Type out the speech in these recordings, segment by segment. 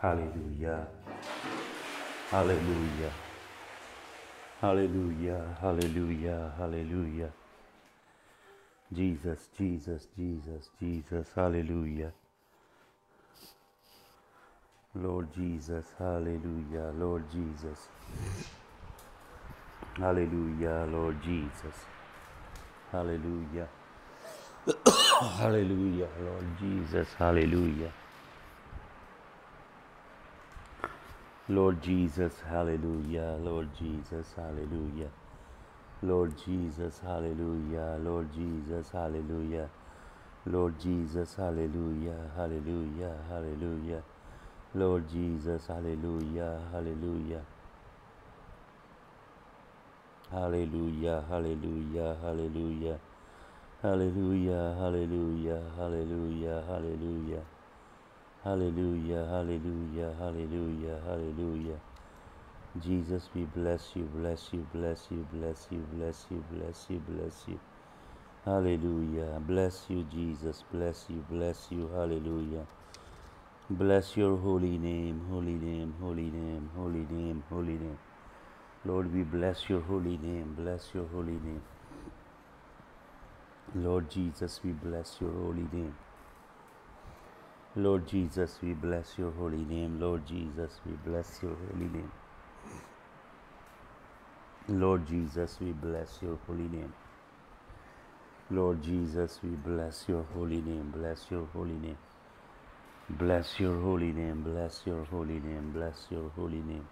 Hallelujah. Hallelujah. Hallelujah. Hallelujah. Hallelujah. Jesus, Jesus, Jesus, Jesus. Hallelujah. Lord Jesus. Hallelujah. Lord Jesus. Hallelujah. Lord Jesus. Hallelujah. Hallelujah. Lord Jesus. Hallelujah. Lord Jesus. Hallelujah. Lord Jesus. Hallelujah. Lord Jesus. Hallelujah. Lord Jesus. Hallelujah. Lord Jesus. Hallelujah. Hallelujah. Hallelujah. Lord Jesus. Hallelujah. Hallelujah. Hallelujah. Hallelujah. Hallelujah. Hallelujah. Hallelujah. Hallelujah. Hallelujah. Hallelujah. Hallelujah. Hallelujah. Hallelujah. Jesus, we bless you, bless you, bless you, bless you, bless you, bless you, bless you. Hallelujah. Bless you, Jesus. Bless you, bless you. Hallelujah. Bless your holy name, holy name, holy name, holy name, holy name. Lord, we bless your holy name. Bless your holy name. Lord Jesus, we bless your holy name. Lord Jesus, we bless your holy name. Lord Jesus, we bless your holy name. Lord Jesus, we bless your holy name. Lord Jesus, we bless your holy name. Bless your holy name. Bless your holy name. Bless your holy name. Bless your holy name.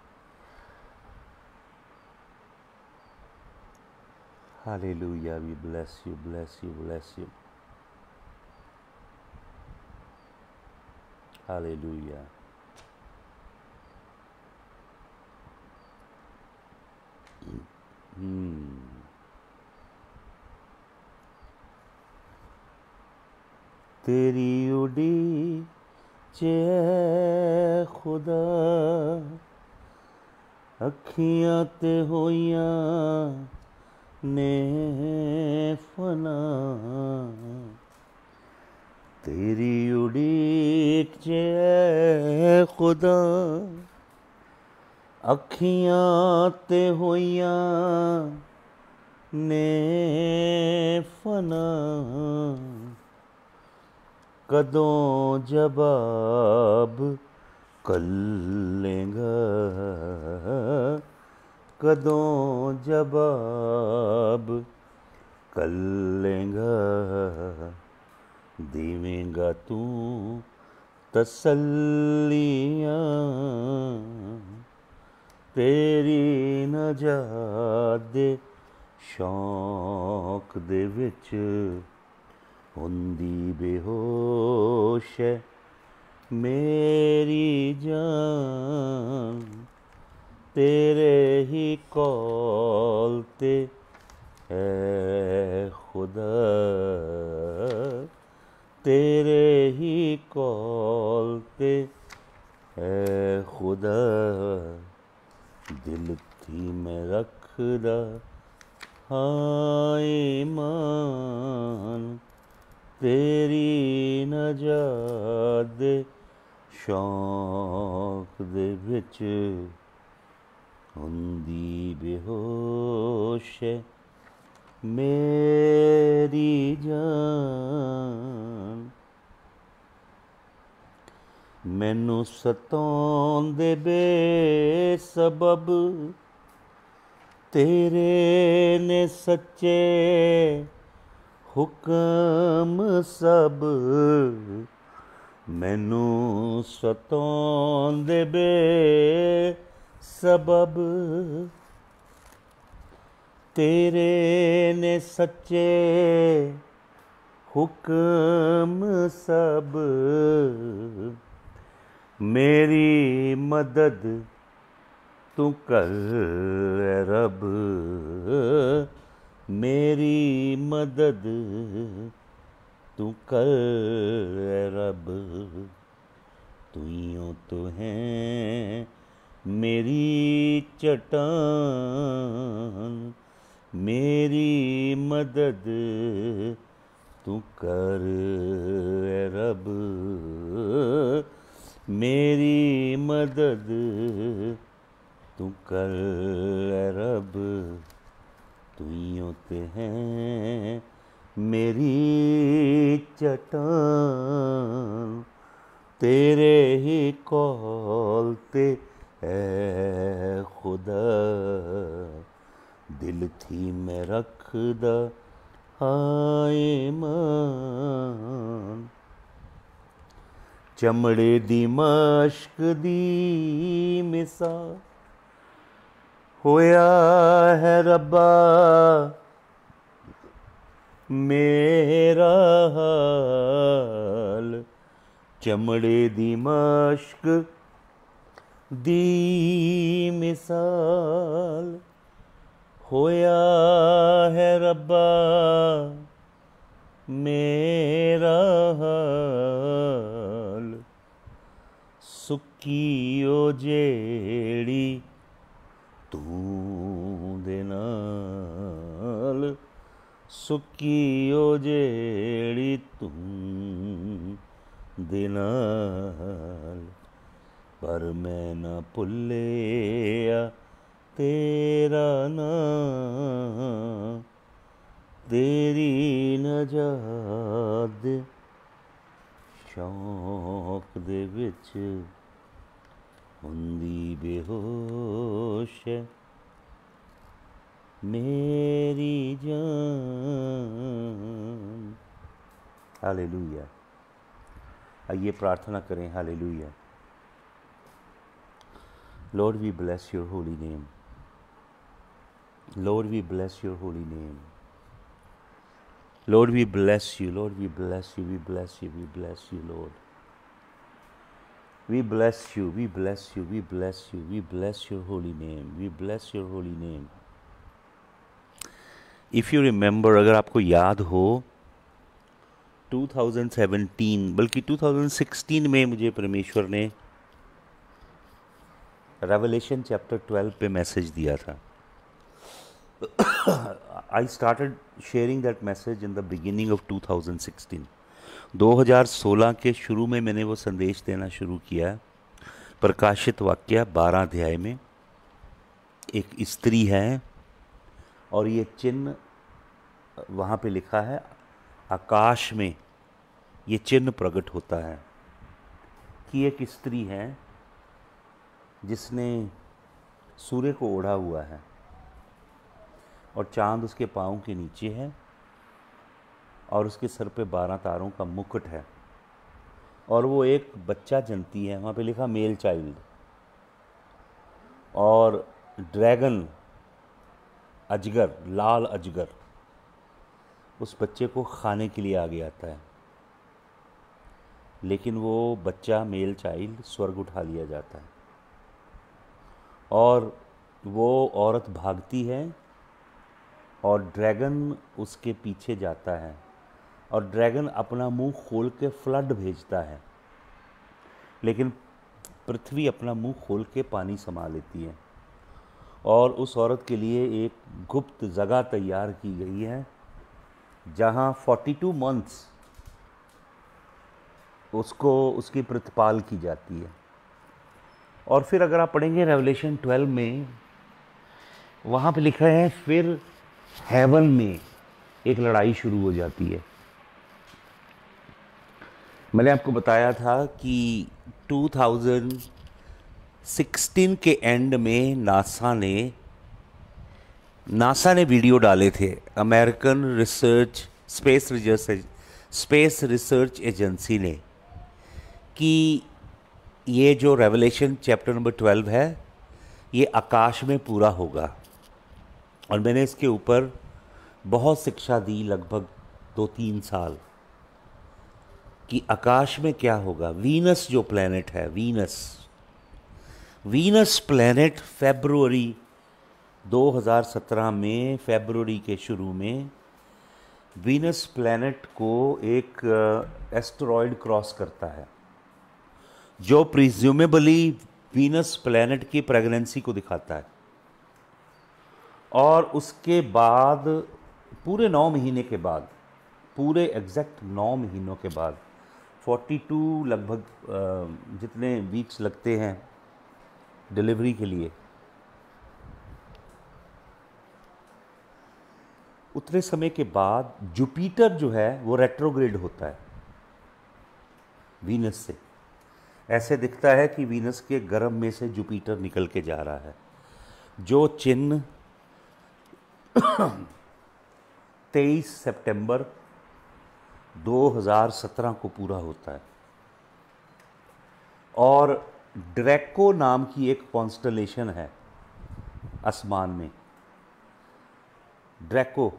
Hallelujah. We bless you, bless you, bless you. Hallelujah. तेरी उड़ी चे खुदा अखियां ते होइयां ने फना तेरी उड़ीक चे खुदा अखियां ते होइयां ने फना कदों जवाब कल्लेगा कदों जवाब कल्लेगा देवेंगा तू तसल्लियां तेरी नजात दे शौक दे विच हुंदी बेहोश है मेरी जान तेरे ही कौल ते है खुदा तेरे ही कौल ते है खुदा दिल थी मैं रखदा हाँ ईमान तेरी नजात दे शौक दे विच हुंदी बेहोश है मेरी जान मैनू सताउंदे बेसबब तेरे ने सच्चे हुक्म सब मैनू सताउंदे बेसबब तेरे ने सच्चे हुक्म सब मेरी मदद तू कर रब मेरी मदद तू कर रब तुइयों तो है मेरी चट्टान मेरी मदद तू कर रब मेरी मदद तू कर ए रब, तू ही होते हैं मेरी चट्टान, तेरे ही कौल ते ऐ खुदा, दिल थी मैं रखदा हाय मान, चमड़े दी मश्क दी मिसाल होया है रब्बा मेरा हाल, चमड़े दी मश्क दी मिसाल होया है रब्बा मेरा हाल, सुक्की ओ जेड़ी तू दे नाल, सुक्की ओ जेड़ी तू दे नाल, पर मैं ना भुल्लिया तेरा नाम, तेरी नजात शौक दे विच हुंदी बेहोश है मेरी जान। हालेलुया। आइए प्रार्थना करें। Hallelujah. Lord, we bless your holy name. Lord, we bless your holy name. Lord, we bless you. Lord, we bless you. We bless you. We bless you, Lord. We bless you. We bless you. We bless you. We bless your holy name. We bless your holy name. If you remember, अगर आपको याद हो 2017 बल्कि 2016 में मुझे परमेश्वर ने revelation chapter 12 पे मैसेज दिया था। I started sharing that message in the beginning of 2016। 2016 के शुरू में मैंने वो संदेश देना शुरू किया। प्रकाशित वाक्य 12 अध्याय में एक स्त्री है और ये चिन्ह वहाँ पे लिखा है, आकाश में ये चिन्ह प्रकट होता है कि एक स्त्री है जिसने सूर्य को ओढ़ा हुआ है और चांद उसके पाँव के नीचे है और उसके सर पे 12 तारों का मुकुट है और वो एक बच्चा जनती है। वहाँ पे लिखा मेल चाइल्ड, और ड्रैगन अजगर, लाल अजगर उस बच्चे को खाने के लिए आगे आता है, लेकिन वो बच्चा मेल चाइल्ड स्वर्ग उठा लिया जाता है और वो औरत भागती है और ड्रैगन उसके पीछे जाता है और ड्रैगन अपना मुंह खोल के फ्लड भेजता है, लेकिन पृथ्वी अपना मुंह खोल के पानी समा लेती है और उस औरत के लिए एक गुप्त जगह तैयार की गई है जहाँ 42 मंथ्स उसको उसकी प्रतिपाल की जाती है। और फिर अगर आप पढ़ेंगे रेवलेशन 12 में, वहाँ पे लिखा है फिर हेवन में एक लड़ाई शुरू हो जाती है। मैंने आपको बताया था कि 2016 के एंड में नासा ने वीडियो डाले थे, अमेरिकन स्पेस रिसर्च एजेंसी ने, कि ये जो रेवलेशन चैप्टर नंबर 12 है ये आकाश में पूरा होगा। और मैंने इसके ऊपर बहुत शिक्षा दी, लगभग 2-3 साल, कि आकाश में क्या होगा। वीनस जो प्लैनेट है, वीनस प्लैनेट फरवरी 2017 में, फरवरी के शुरू में वीनस प्लैनेट को एक एस्टेरॉयड क्रॉस करता है जो प्रिज्यूमेबली वीनस प्लैनेट की प्रेगनेंसी को दिखाता है। और उसके बाद पूरे 9 महीने के बाद, पूरे एग्जैक्ट 9 महीनों के बाद, 42 लगभग जितने वीक्स लगते हैं डिलीवरी के लिए। उतने समय के बाद जुपिटर जो है वो रेट्रोग्रेड होता है वीनस से। ऐसे दिखता है कि वीनस के गर्भ में से जुपिटर निकल के जा रहा है, जो चिन्ह 23 सितंबर 2017 को पूरा होता है। और ड्रैको नाम की एक कॉन्स्टलेशन है आसमान में। ड्रैको,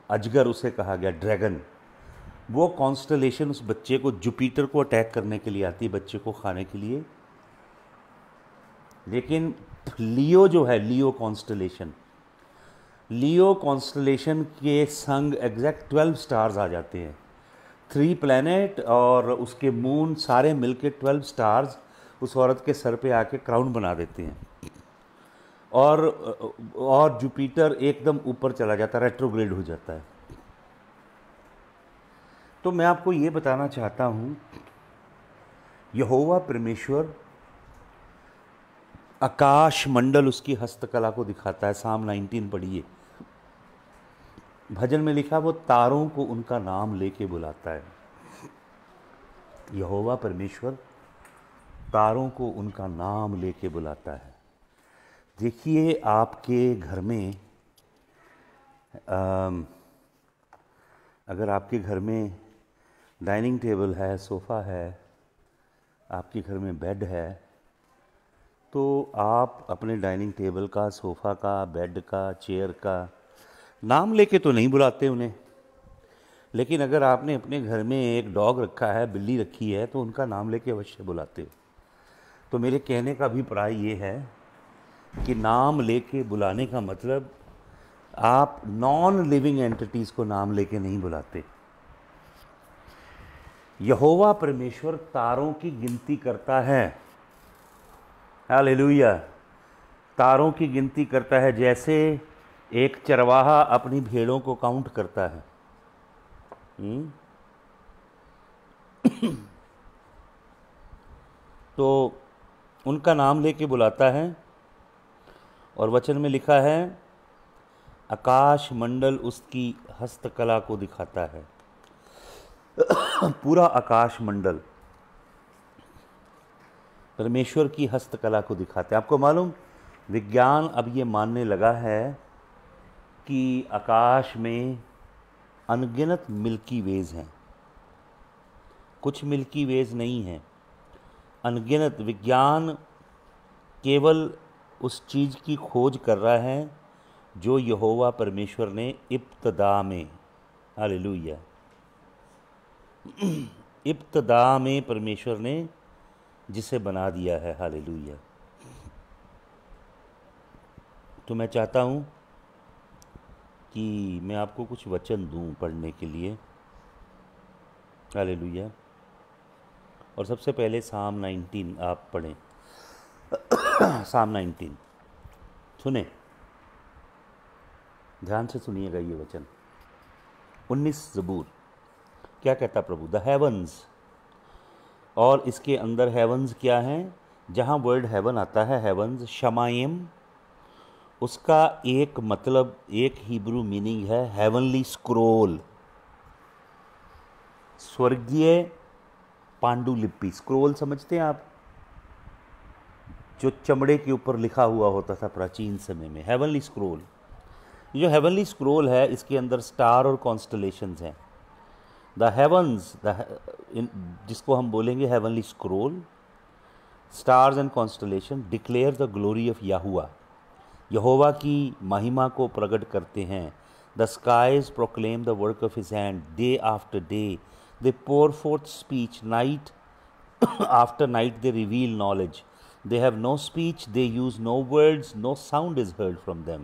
अजगर उसे कहा गया, ड्रैगन। वो कॉन्स्टलेशन उस बच्चे को, जुपिटर को अटैक करने के लिए आती है, बच्चे को खाने के लिए। लेकिन लियो जो है, लियो कॉन्स्टलेशन के संग एग्जैक्ट 12 स्टार्स आ जाते हैं। 3 प्लैनेट और उसके मून सारे मिलके 12 स्टार्स उस औरत के सर पे आके क्राउन बना देते हैं। और जुपिटर एकदम ऊपर चला जाता है, रेट्रोग्रेड हो जाता है। तो मैं आपको ये बताना चाहता हूँ, यहोवा परमेश्वर आकाश मंडल उसकी हस्तकला को दिखाता है। साम 19 पढ़िए, भजन में लिखा वो तारों को उनका नाम लेके बुलाता है। यहोवा परमेश्वर तारों को उनका नाम लेके बुलाता है। देखिए आपके घर में अगर आपके घर में डाइनिंग टेबल है, सोफ़ा है, आपके घर में बेड है, तो आप अपने डाइनिंग टेबल का, सोफ़ा का, बेड का, चेयर का नाम लेके तो नहीं बुलाते उन्हें। लेकिन अगर आपने अपने घर में एक डॉग रखा है, बिल्ली रखी है, तो उनका नाम लेके अवश्य बुलाते हो। तो मेरे कहने का अभिप्राय ये है कि नाम लेके बुलाने का मतलब आप नॉन लिविंग एंटिटीज़ को नाम लेके नहीं बुलाते। यहोवा परमेश्वर तारों की गिनती करता है। हालेलुया। तारों की गिनती करता है, जैसे एक चरवाहा अपनी भेड़ों को काउंट करता है। तो उनका नाम लेके बुलाता है। और वचन में लिखा है आकाश मंडल उसकी हस्तकला को दिखाता है। पूरा आकाश मंडल परमेश्वर की हस्तकला को दिखाते हैं। आपको मालूम, विज्ञान अब ये मानने लगा है कि आकाश में अनगिनत मिल्की वेज हैं। कुछ मिल्की वेज नहीं हैं, अनगिनत। विज्ञान केवल उस चीज़ की खोज कर रहा है जो यहोवा परमेश्वर ने इब्तदा में, हालेलुया, इब्तदा में परमेश्वर ने जिसे बना दिया है, हालेलुया। तो मैं चाहता हूँ कि मैं आपको कुछ वचन दूँ पढ़ने के लिए, हालेलुया। और सबसे पहले साम 19 आप पढ़ें। साम 19 सुने, ध्यान से सुनिएगा ये वचन। 19 ज़बूर क्या कहता प्रभु? द हेवंस, और इसके अंदर हेवंस क्या हैं? जहाँ वर्ड हेवन आता है, हेवंस शमाइम, उसका एक मतलब, एक हिब्रू मीनिंग है हेवनली स्क्रोल, स्वर्गीय पांडुलिपि। स्क्रोल समझते हैं आप? जो चमड़े के ऊपर लिखा हुआ होता था प्राचीन समय में, हेवनली स्क्रोल। जो हेवनली स्क्रोल है, इसके अंदर स्टार और कॉन्स्टलेशंस हैं। द हेवंस, जिसको हम बोलेंगे heavenly scroll, stars and constellation declare the glory of Yahuah, यहोवा की महिमा को प्रकट करते हैं। The skies proclaim the work of his hand, day after day they pour forth speech, night after night they reveal knowledge. They have no speech, they use no words, no sound is heard from them.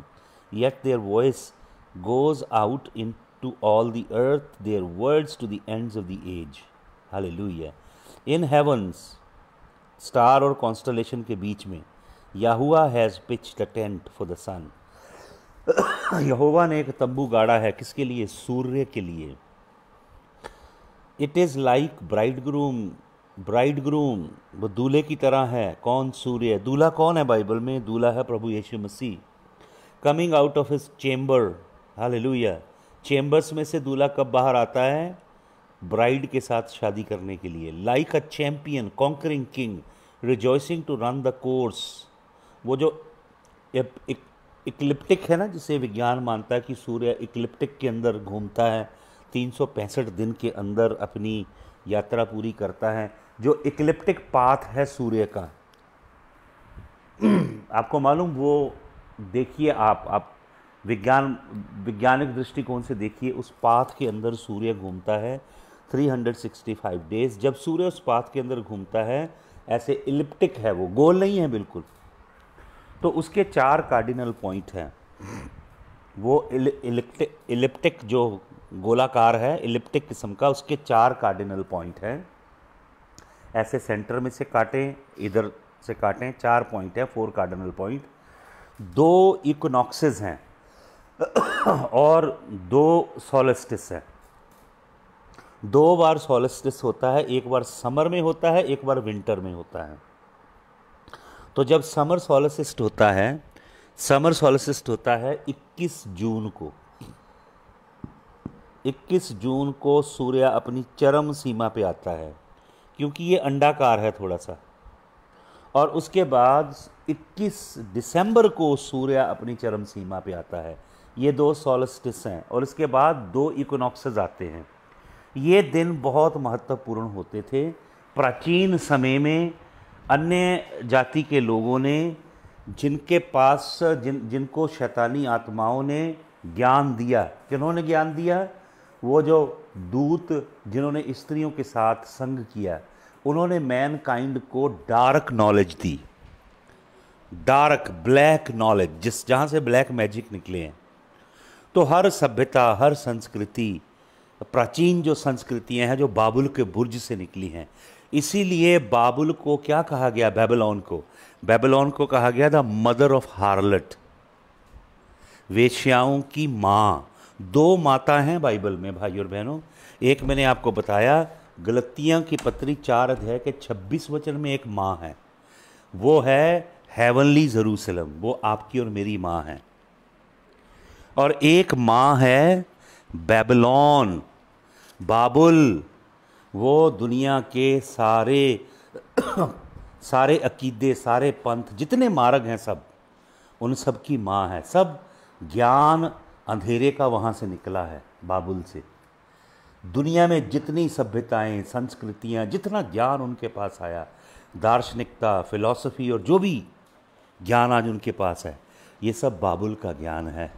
Yet their voice goes out into all the earth, their words to the ends of the age. Hallelujah. In heavens, star और constellation के बीच में, Yahuwah has pitched a tent for the sun. यहोवा ने एक तंबू गाड़ा है, किसके लिए? सूर्य के लिए। It is like bridegroom bride groom, वो दूल्हे की तरह है। कौन? सूर्य। दूल्हा कौन है बाइबल में? दूल्हा है प्रभु यीशु मसीह। Coming out of his chamber, hallelujah. Chambers में से दूल्हा कब बाहर आता है? ब्राइड के साथ शादी करने के लिए। Like a champion conquering king rejoicing to run the course. वो जो इक्लिप्टिक है ना, जिसे विज्ञान मानता है कि सूर्य इक्लिप्टिक के अंदर घूमता है, 365 दिन के अंदर अपनी यात्रा पूरी करता है। जो इक्लिप्टिक पाथ है सूर्य का, आपको मालूम, वो देखिए आप वैज्ञानिक दृष्टिकोण से देखिए, उस पाथ के अंदर सूर्य घूमता है 365 डेज। जब सूर्य उस पाथ के अंदर घूमता है, ऐसे इलिप्टिक है, वो गोल नहीं है बिल्कुल, तो उसके 4 कार्डिनल पॉइंट हैं। वो इलिप्टिक जो गोलाकार है, इलिप्टिक किस्म का, उसके 4 कार्डिनल पॉइंट हैं। ऐसे सेंटर में से काटें, इधर से काटें, 4 पॉइंट है, 4 कार्डिनल पॉइंट। 2 इक्विनॉक्सेस हैं और 2 सॉलिस्टिस हैं। 2 बार सॉलिस्टिस होता है, एक बार समर में होता है, एक बार विंटर में होता है। तो जब समर सॉलिस्टिस होता है, 21 जून को, 21 जून को सूर्य अपनी चरम सीमा पे आता है, क्योंकि ये अंडाकार है थोड़ा सा। और उसके बाद 21 दिसंबर को सूर्य अपनी चरम सीमा पे आता है। ये 2 सॉलिस्टिस हैं। और इसके बाद 2 इक्विनॉक्सेस आते हैं। ये दिन बहुत महत्वपूर्ण होते थे। प्राचीन समय में अन्य जाति के लोगों ने, जिनके पास जिनको शैतानी आत्माओं ने ज्ञान दिया, किन्होंने ज्ञान दिया? वो जो दूत जिन्होंने स्त्रियों के साथ संग किया, उन्होंने मैन काइंड को डार्क नॉलेज दी, डार्क ब्लैक नॉलेज, जहाँ से ब्लैक मैजिक निकले हैं। तो हर सभ्यता, हर संस्कृति, प्राचीन जो संस्कृतियां हैं, जो बाबुल के बुर्ज से निकली हैं, इसीलिए बाबुल को क्या कहा गया? बेबीलोन को कहा गया द मदर ऑफ हार्लट, वेश्याओं की माँ। 2 माता हैं बाइबल में भाई और बहनों। एक मैंने आपको बताया, गलतियाँ की पत्री 4 अध्याय के 26 वचन में एक माँ है, वो है हेवनली जेरूसलम, वो आपकी और मेरी माँ है। और एक माँ है बेबीलोन, बाबुल, वो दुनिया के सारे अकीदे, सारे पंथ, जितने मार्ग हैं, सब, उन सब की माँ है। सब ज्ञान अंधेरे का वहाँ से निकला है, बाबुल से। दुनिया में जितनी सभ्यताएं, संस्कृतियां, जितना ज्ञान उनके पास आया, दार्शनिकता, फिलॉसफी और जो भी ज्ञान आज उनके पास है, ये सब बाबुल का ज्ञान है।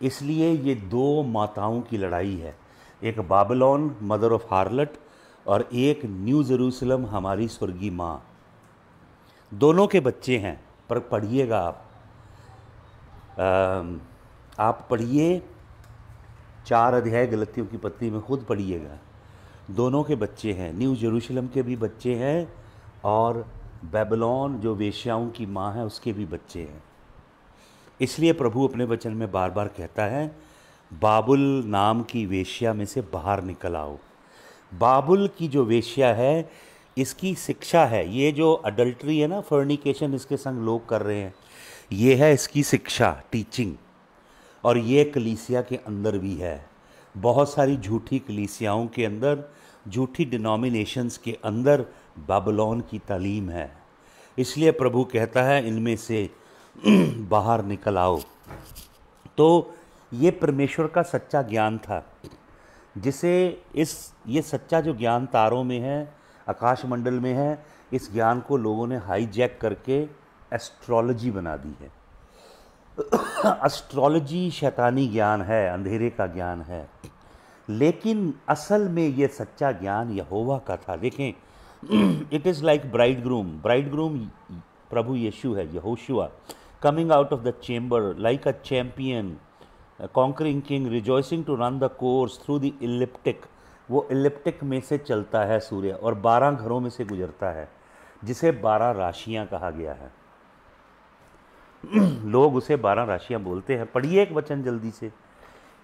इसलिए ये 2 माताओं की लड़ाई है, एक बाबिलोन मदर ऑफ हार्लट और एक न्यू जेरूसलम हमारी स्वर्गीय माँ। दोनों के बच्चे हैं। पर पढ़िएगा आप पढ़िए 4 अध्याय गलतियों की पत्री में, खुद पढ़िएगा। दोनों के बच्चे हैं, न्यू जेरूशलम के भी बच्चे हैं और बेबीलोन जो वेश्याओं की माँ है उसके भी बच्चे हैं। इसलिए प्रभु अपने वचन में बार बार कहता है, बाबुल नाम की वेश्या में से बाहर निकल आओ। बाबुल की जो वेश्या है, इसकी शिक्षा है, ये जो अडल्ट्री है ना, फॉर्निकेशन इसके संग लोग कर रहे हैं, ये है इसकी शिक्षा, टीचिंग। और ये कलीसिया के अंदर भी है। बहुत सारी झूठी कलीसियाओं के अंदर, झूठी डिनोमिनेशंस के अंदर बाबिलोन की तालीम है। इसलिए प्रभु कहता है, इनमें से बाहर निकल आओ। तो ये परमेश्वर का सच्चा ज्ञान था, जिसे ये सच्चा जो ज्ञान तारों में है, आकाश मंडल में है, इस ज्ञान को लोगों ने हाईजैक करके एस्ट्रोलॉजी बना दी है। एस्ट्रोलॉजी शैतानी ज्ञान है, अंधेरे का ज्ञान है, लेकिन असल में ये सच्चा ज्ञान यहोवा का था। देखें, it is like bride groom प्रभु यीशु है, Yahoshua, coming out of the chamber like a champion conquering king rejoicing to run the course through the ecliptic. वो इलिप्टिक में से चलता है सूर्य और 12 घरों में से गुजरता है, जिसे 12 राशियां कहा गया है। लोग उसे 12 राशियां बोलते हैं। पढ़िए एक वचन जल्दी से,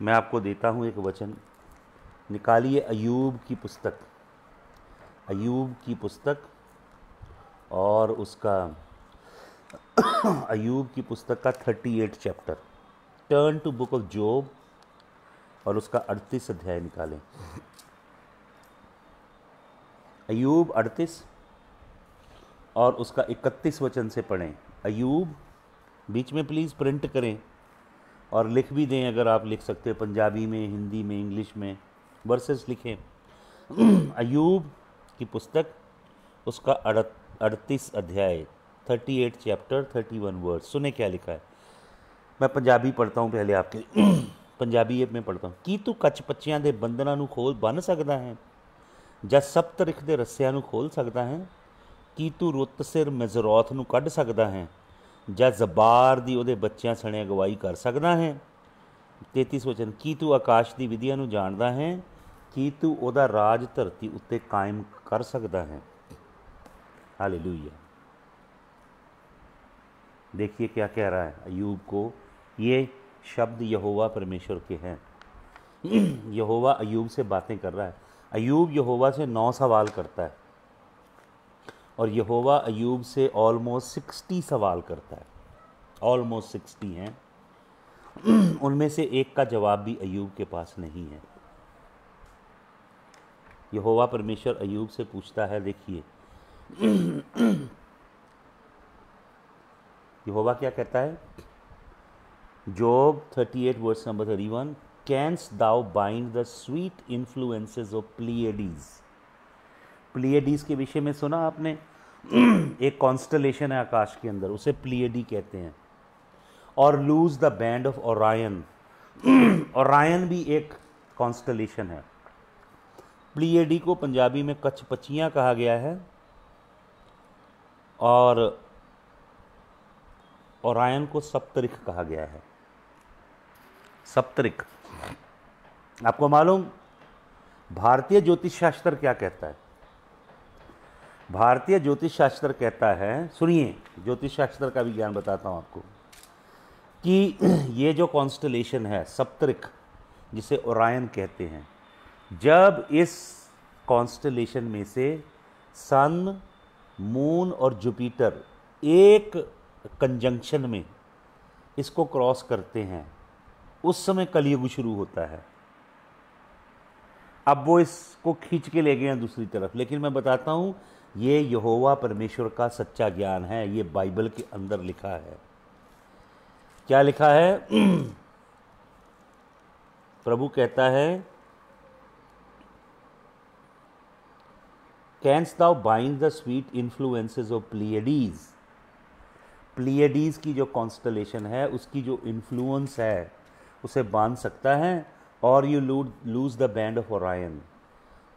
मैं आपको देता हूं एक वचन। निकालिए अय्यूब की पुस्तक, अय्यूब की पुस्तक और उसका अय्यूब की पुस्तक का 38 chapter. Turn to book of Job और उसका 38 अध्याय निकालें। अय्यूब 38 और उसका 31 वचन से पढ़ें। अय्यूब, बीच में प्लीज़ प्रिंट करें और लिख भी दें अगर आप लिख सकते हैं, पंजाबी में, हिंदी में, इंग्लिश में वर्सेस लिखें। अय्यूब की पुस्तक उसका 38 अध्याय, 38 चैप्टर, 31 वर्ड। सुने क्या लिखा है। मैं पंजाबी पढ़ता हूँ पहले आपके पंजाबी में पढ़ता हूँ। की तू कच पच्चियां दे बंधनां नूं खोल बन सकदा है, ਜਾਂ ਸਪਤਰਿਖ ਦੇ ਰੱਸਿਆਂ ਨੂੰ ਖੋਲ ਸਕਦਾ ਹੈ? ਕੀ ਤੂੰ ਰੁੱਤ ਸਿਰ ਮਜ਼ਰੌਤ ਨੂੰ ਕੱਢ ਸਕਦਾ ਹੈ, ਜਾਂ ਜ਼ਬਾਰ ਦੀ ਉਹਦੇ ਬੱਚਿਆਂ ਸਣੇ ਅਗਵਾਈ ਕਰ ਸਕਦਾ ਹੈ? 33 ਵਚਨ, ਕੀ ਤੂੰ ਆਕਾਸ਼ ਦੀ ਵਿਧੀਆਂ ਨੂੰ ਜਾਣਦਾ ਹੈ? ਕੀ ਤੂੰ ਉਹਦਾ ਰਾਜ ਧਰਤੀ ਉੱਤੇ ਕਾਇਮ ਕਰ ਸਕਦਾ है? हालेलुया। देखिए क्या कह रहा है अय्यूब को। ये शब्द यहोवा परमेश्वर के हैं। यहोवा अय्यूब से बातें कर रहा है। अय्यूब यहोवा से 9 सवाल करता है और यहोवा अय्यूब से ऑलमोस्ट 60 सवाल करता है। ऑलमोस्ट 60 हैं। उनमें से एक का जवाब भी अय्यूब के पास नहीं है। यहोवा परमेश्वर अय्यूब से पूछता है, देखिए यहोवा क्या कहता है। Job 38 verse number 31, canst thou bind the sweet influences of Pleiades. Pleiades के विषय में सुना आपने। एक कॉन्स्टलेशन है आकाश के अंदर, उसे प्लीएडी कहते हैं। और lose the band of Orion. Orion भी एक कॉन्स्टलेशन है। प्लीएडी को पंजाबी में कचपचियाँ कहा गया है और ओरायन को सप्तरिख कहा गया है। सप्तरिख, आपको मालूम भारतीय ज्योतिष शास्त्र क्या कहता है। भारतीय ज्योतिष शास्त्र कहता है, सुनिए, ज्योतिष शास्त्र का भी ज्ञान बताता हूँ आपको, कि ये जो कॉन्स्टलेशन है सप्तरिख, जिसे ओरायन कहते हैं, जब इस कॉन्स्टलेशन में से सन, मून और जुपिटर एक कंजंक्शन में इसको क्रॉस करते हैं, उस समय कलयुग शुरू होता है। अब वो इसको खींच के ले गए हैं दूसरी तरफ, लेकिन मैं बताता हूँ ये यहोवा परमेश्वर का सच्चा ज्ञान है। ये बाइबल के अंदर लिखा है। क्या लिखा है? प्रभु कहता है, canst thou bind the sweet influences of Pleiades. Pleiades की जो कॉन्स्टलेशन है उसकी जो इन्फ्लुएंस है उसे बांध सकता है। और you lose the band of Orion.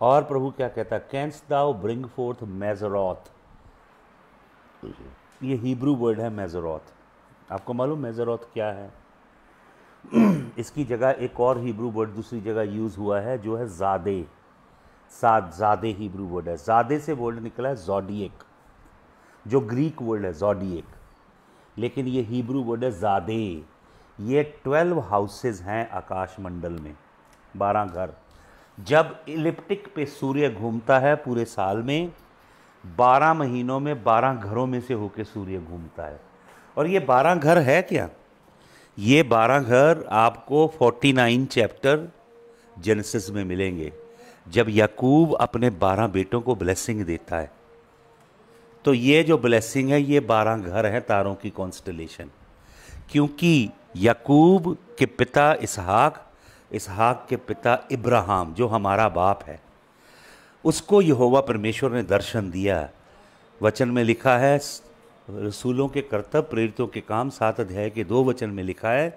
और प्रभु क्या कहता है? Canst thou bring fourth मेजरॉथ। ये हिब्रू वर्ड है मेजरॉथ। आपको मालूम मेजरॉथ क्या है? इसकी जगह एक और हिब्रू वर्ड दूसरी जगह यूज़ हुआ है जो है ज़ादे। ज़ादे हिब्रू वर्ड है। ज़ादे से वर्ड निकला है ज़ोडिएक, जो ग्रीक वर्ड है ज़ोडिएक, लेकिन ये हिब्रू वर्ड है ज़ादे। ये 12 हाउसेस हैं आकाश मंडल में, 12 घर। जब इलिप्टिक पे सूर्य घूमता है पूरे साल में, 12 महीनों में 12 घरों में से होकर सूर्य घूमता है। और ये 12 घर है क्या? ये 12 घर आपको 49 चैप्टर जेनेसिस में मिलेंगे, जब याकूब अपने 12 बेटों को ब्लेसिंग देता है। तो ये जो ब्लेसिंग है ये 12 घर हैं तारों की कॉन्स्टलेशन। क्योंकि याकूब के पिता इसहाक, इसहाक के पिता इब्राहिम जो हमारा बाप है, उसको यहोवा परमेश्वर ने दर्शन दिया। वचन में लिखा है, रसूलों के कर्तव्य प्रेरितों के काम 7 अध्याय के 2 वचन में लिखा है,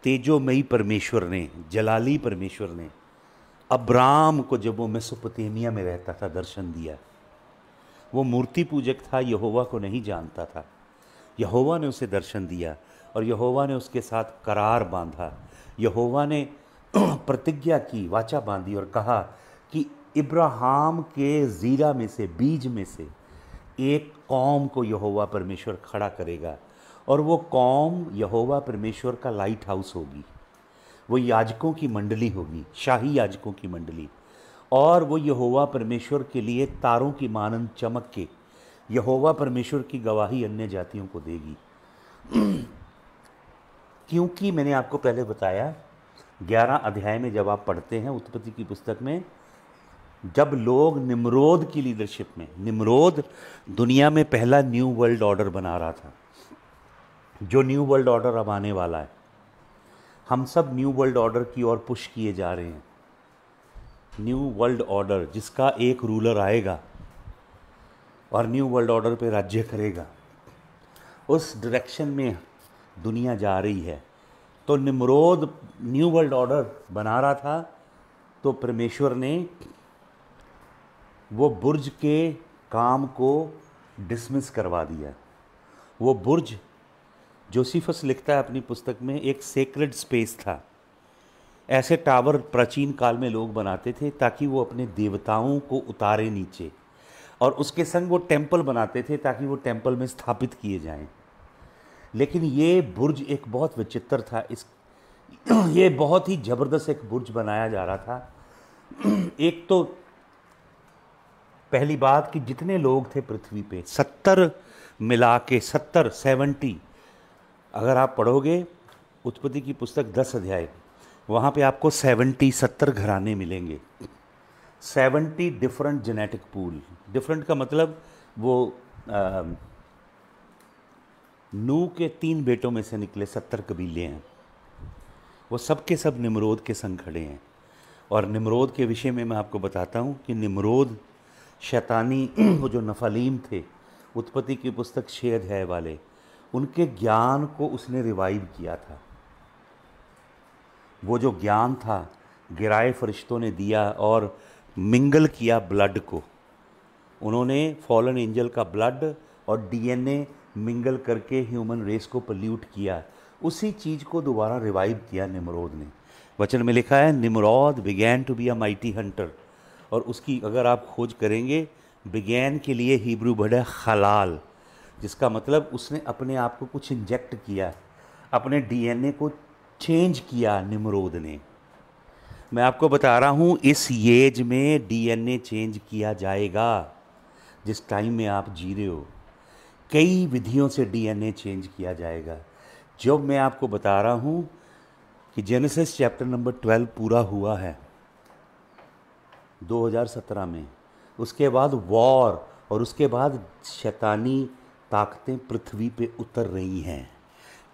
तेजोमयी परमेश्वर ने, जलाली परमेश्वर ने अब्राम को जब वो मेसोपोटामिया में रहता था दर्शन दिया। वो मूर्ति पूजक था, यहोवा को नहीं जानता था। यहोवा ने उसे दर्शन दिया और यहोवा ने उसके साथ करार बांधा। यहोवा ने प्रतिज्ञा की, वाचा बांधी और कहा कि इब्राहिम के ज़ीरा में से, बीज में से एक कौम को यहोवा परमेश्वर खड़ा करेगा और वो कौम यहोवा परमेश्वर का लाइट हाउस होगी। वो याजकों की मंडली होगी, शाही याजकों की मंडली। और वो यहोवा परमेश्वर के लिए तारों की मानंद चमक के यहोवा परमेश्वर की गवाही अन्य जातियों को देगी। क्योंकि मैंने आपको पहले बताया 11 अध्याय में जब आप पढ़ते हैं उत्पत्ति की पुस्तक में, जब लोग निम्रोद की लीडरशिप में, निम्रोद दुनिया में पहला न्यू वर्ल्ड ऑर्डर बना रहा था, जो न्यू वर्ल्ड ऑर्डर अब आने वाला है। हम सब न्यू वर्ल्ड ऑर्डर की ओर पुश किए जा रहे हैं। न्यू वर्ल्ड ऑर्डर जिसका एक रूलर आएगा और न्यू वर्ल्ड ऑर्डर पे राज्य करेगा, उस डायरेक्शन में दुनिया जा रही है। तो निम्रोद न्यू वर्ल्ड ऑर्डर बना रहा था, तो परमेश्वर ने वो बुर्ज के काम को डिसमिस करवा दिया। वो बुर्ज, जोसिफस लिखता है अपनी पुस्तक में, एक सेक्रेड स्पेस था। ऐसे टावर प्राचीन काल में लोग बनाते थे ताकि वो अपने देवताओं को उतारे नीचे, और उसके संग वो टेंपल बनाते थे ताकि वो टेंपल में स्थापित किए जाएं। लेकिन ये बुर्ज एक बहुत विचित्र था। ये बहुत ही ज़बरदस्त एक बुर्ज बनाया जा रहा था। एक तो पहली बात कि जितने लोग थे पृथ्वी पे 70 मिला के 70 अगर आप पढ़ोगे उत्पत्ति की पुस्तक 10 अध्याय, वहाँ पे आपको 70 घराने मिलेंगे। 70 डिफरेंट जेनेटिक पूल। डिफरेंट का मतलब वो नूह के 3 बेटों में से निकले 70 कबीले हैं। वो सब के सब निम्रोद के संग खड़े हैं। और निम्रोद के विषय में मैं आपको बताता हूँ कि निम्रोद शैतानी वो जो नफालीम थे, उत्पत्ति की पुस्तक 6 अध्याय वाले, उनके ज्ञान को उसने रिवाइव किया था। वो जो ज्ञान था गिराए फरिश्तों ने दिया और मिंगल किया ब्लड को। उन्होंने फॉलन एंजल का ब्लड और डीएनए मिंगल करके ह्यूमन रेस को पोल्यूट किया। उसी चीज़ को दोबारा रिवाइव किया निम्रोद ने। वचन में लिखा है Nimrod began to be a mighty hunter, और उसकी अगर आप खोज करेंगे, बिगैन के लिए हिब्रू वर्ड है खलाल, जिसका मतलब उसने अपने आप को कुछ इंजेक्ट किया, अपने डीएनए को चेंज किया निम्रोद ने। मैं आपको बता रहा हूँ इस एज में डीएनए चेंज किया जाएगा। जिस टाइम में आप जी रहे हो, कई विधियों से डीएनए चेंज किया जाएगा। जब मैं आपको बता रहा हूँ कि जेनेसिस चैप्टर नंबर 12 पूरा हुआ है 2017 में, उसके बाद वॉर और उसके बाद शैतानी ताकतें पृथ्वी पे उतर रही हैं।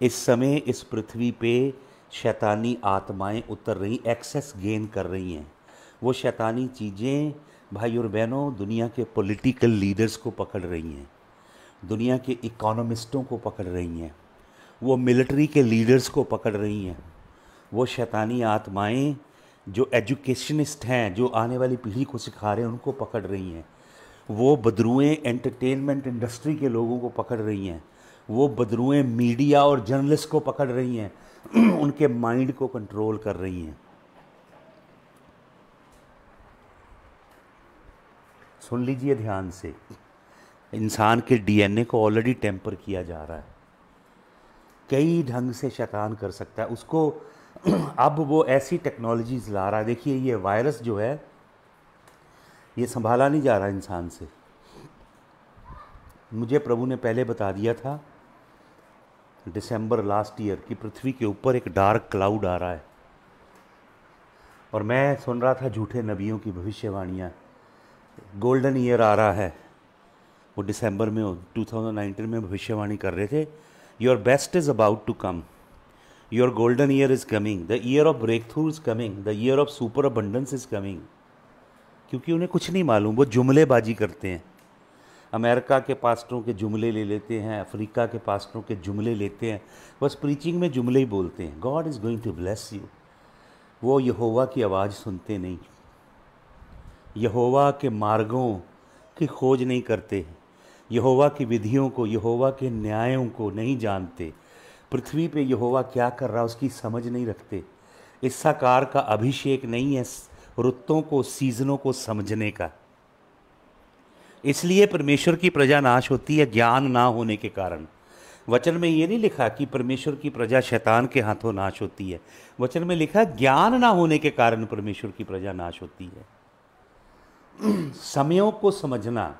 इस समय इस पृथ्वी पे शैतानी आत्माएं उतर रही, एक्सेस गेन कर रही हैं। वो शैतानी चीज़ें भाई और बहनों दुनिया के पॉलिटिकल लीडर्स को पकड़ रही हैं, दुनिया के इकोनॉमिस्टों को पकड़ रही हैं, वो मिलिट्री के लीडर्स को पकड़ रही हैं। वो शैतानी आत्माएं जो एजुकेशनिस्ट हैं, जो आने वाली पीढ़ी को सिखा रहे हैं, उनको पकड़ रही हैं। वो बदरुएं एंटरटेनमेंट इंडस्ट्री के लोगों को पकड़ रही हैं। वो बदरुएं मीडिया और जर्नलिस्ट को पकड़ रही हैं, उनके माइंड को कंट्रोल कर रही हैं। सुन लीजिए ध्यान से, इंसान के डीएनए को ऑलरेडी टेम्पर किया जा रहा है। कई ढंग से शैतान कर सकता है उसको। अब वो ऐसी टेक्नोलॉजीज ला रहा है। देखिए ये वायरस जो है ये संभाला नहीं जा रहा इंसान से। मुझे प्रभु ने पहले बता दिया था दिसंबर लास्ट ईयर कि पृथ्वी के ऊपर एक डार्क क्लाउड आ रहा है, और मैं सुन रहा था झूठे नबियों की भविष्यवाणियाँ। गोल्डन ईयर आ रहा है, वो दिसंबर में 2019 में भविष्यवाणी कर रहे थे, your best is about to come, your golden year is coming, the year of breakthrough is coming, the year of super abundance is coming. क्योंकि उन्हें कुछ नहीं मालूम, वो जुमलेबाजी करते हैं। अमेरिका के पास्टरों के जुमले ले लेते हैं, अफ्रीका के पास्टरों के जुमले लेते हैं, बस प्रीचिंग में जुमले ही बोलते हैं। God is going to bless you. वो यहोवा की आवाज़ सुनते नहीं, यहोवा के मार्गों की खोज नहीं करते, यहोवा की विधियों को, यहोवा के न्यायों को नहीं जानते। पृथ्वी पे यहोवा क्या कर रहा है उसकी समझ नहीं रखते। इस्साकार का अभिषेक नहीं है रुतों को, सीजनों को समझने का। इसलिए परमेश्वर की प्रजा नाश होती है ज्ञान ना होने के कारण। वचन में ये नहीं लिखा कि परमेश्वर की प्रजा शैतान के हाथों नाश होती है। वचन में लिखा ज्ञान ना होने के कारण परमेश्वर की प्रजा नाश होती है। समयों को समझना,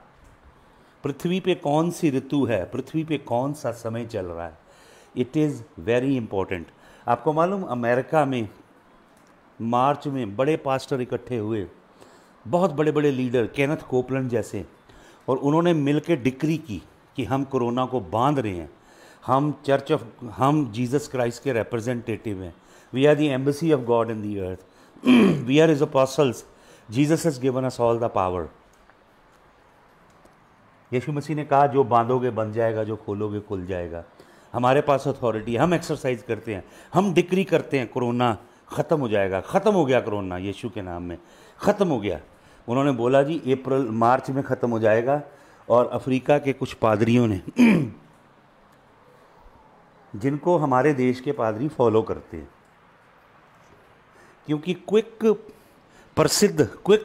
पृथ्वी पे कौन सी ऋतु है, पृथ्वी पे कौन सा समय चल रहा है, इट इज़ वेरी इंपॉर्टेंट। आपको मालूम अमेरिका में मार्च में बड़े पास्टर इकट्ठे हुए, बहुत बड़े बड़े लीडर, केनेथ कोपलैंड जैसे, और उन्होंने मिलकर डिक्री की कि हम कोरोना को बांध रहे हैं, हम जीसस क्राइस्ट के रिप्रेजेंटेटिव हैं, we are the embassy of God in the earth, we are his apostles, Jesus has given us all the power. यीशु मसीह ने कहा जो बांधोगे बंध जाएगा, जो खोलोगे खुल जाएगा, हमारे पास अथॉरिटी, हम एक्सरसाइज करते हैं, हम डिक्री करते हैं कोरोना ख़त्म हो जाएगा। ख़त्म हो गया कोरोना, यीशु के नाम में ख़त्म हो गया। उन्होंने बोला जी मार्च में ख़त्म हो जाएगा, और अफ्रीका के कुछ पादरियों ने जिनको हमारे देश के पादरी फॉलो करते हैं, क्योंकि क्विक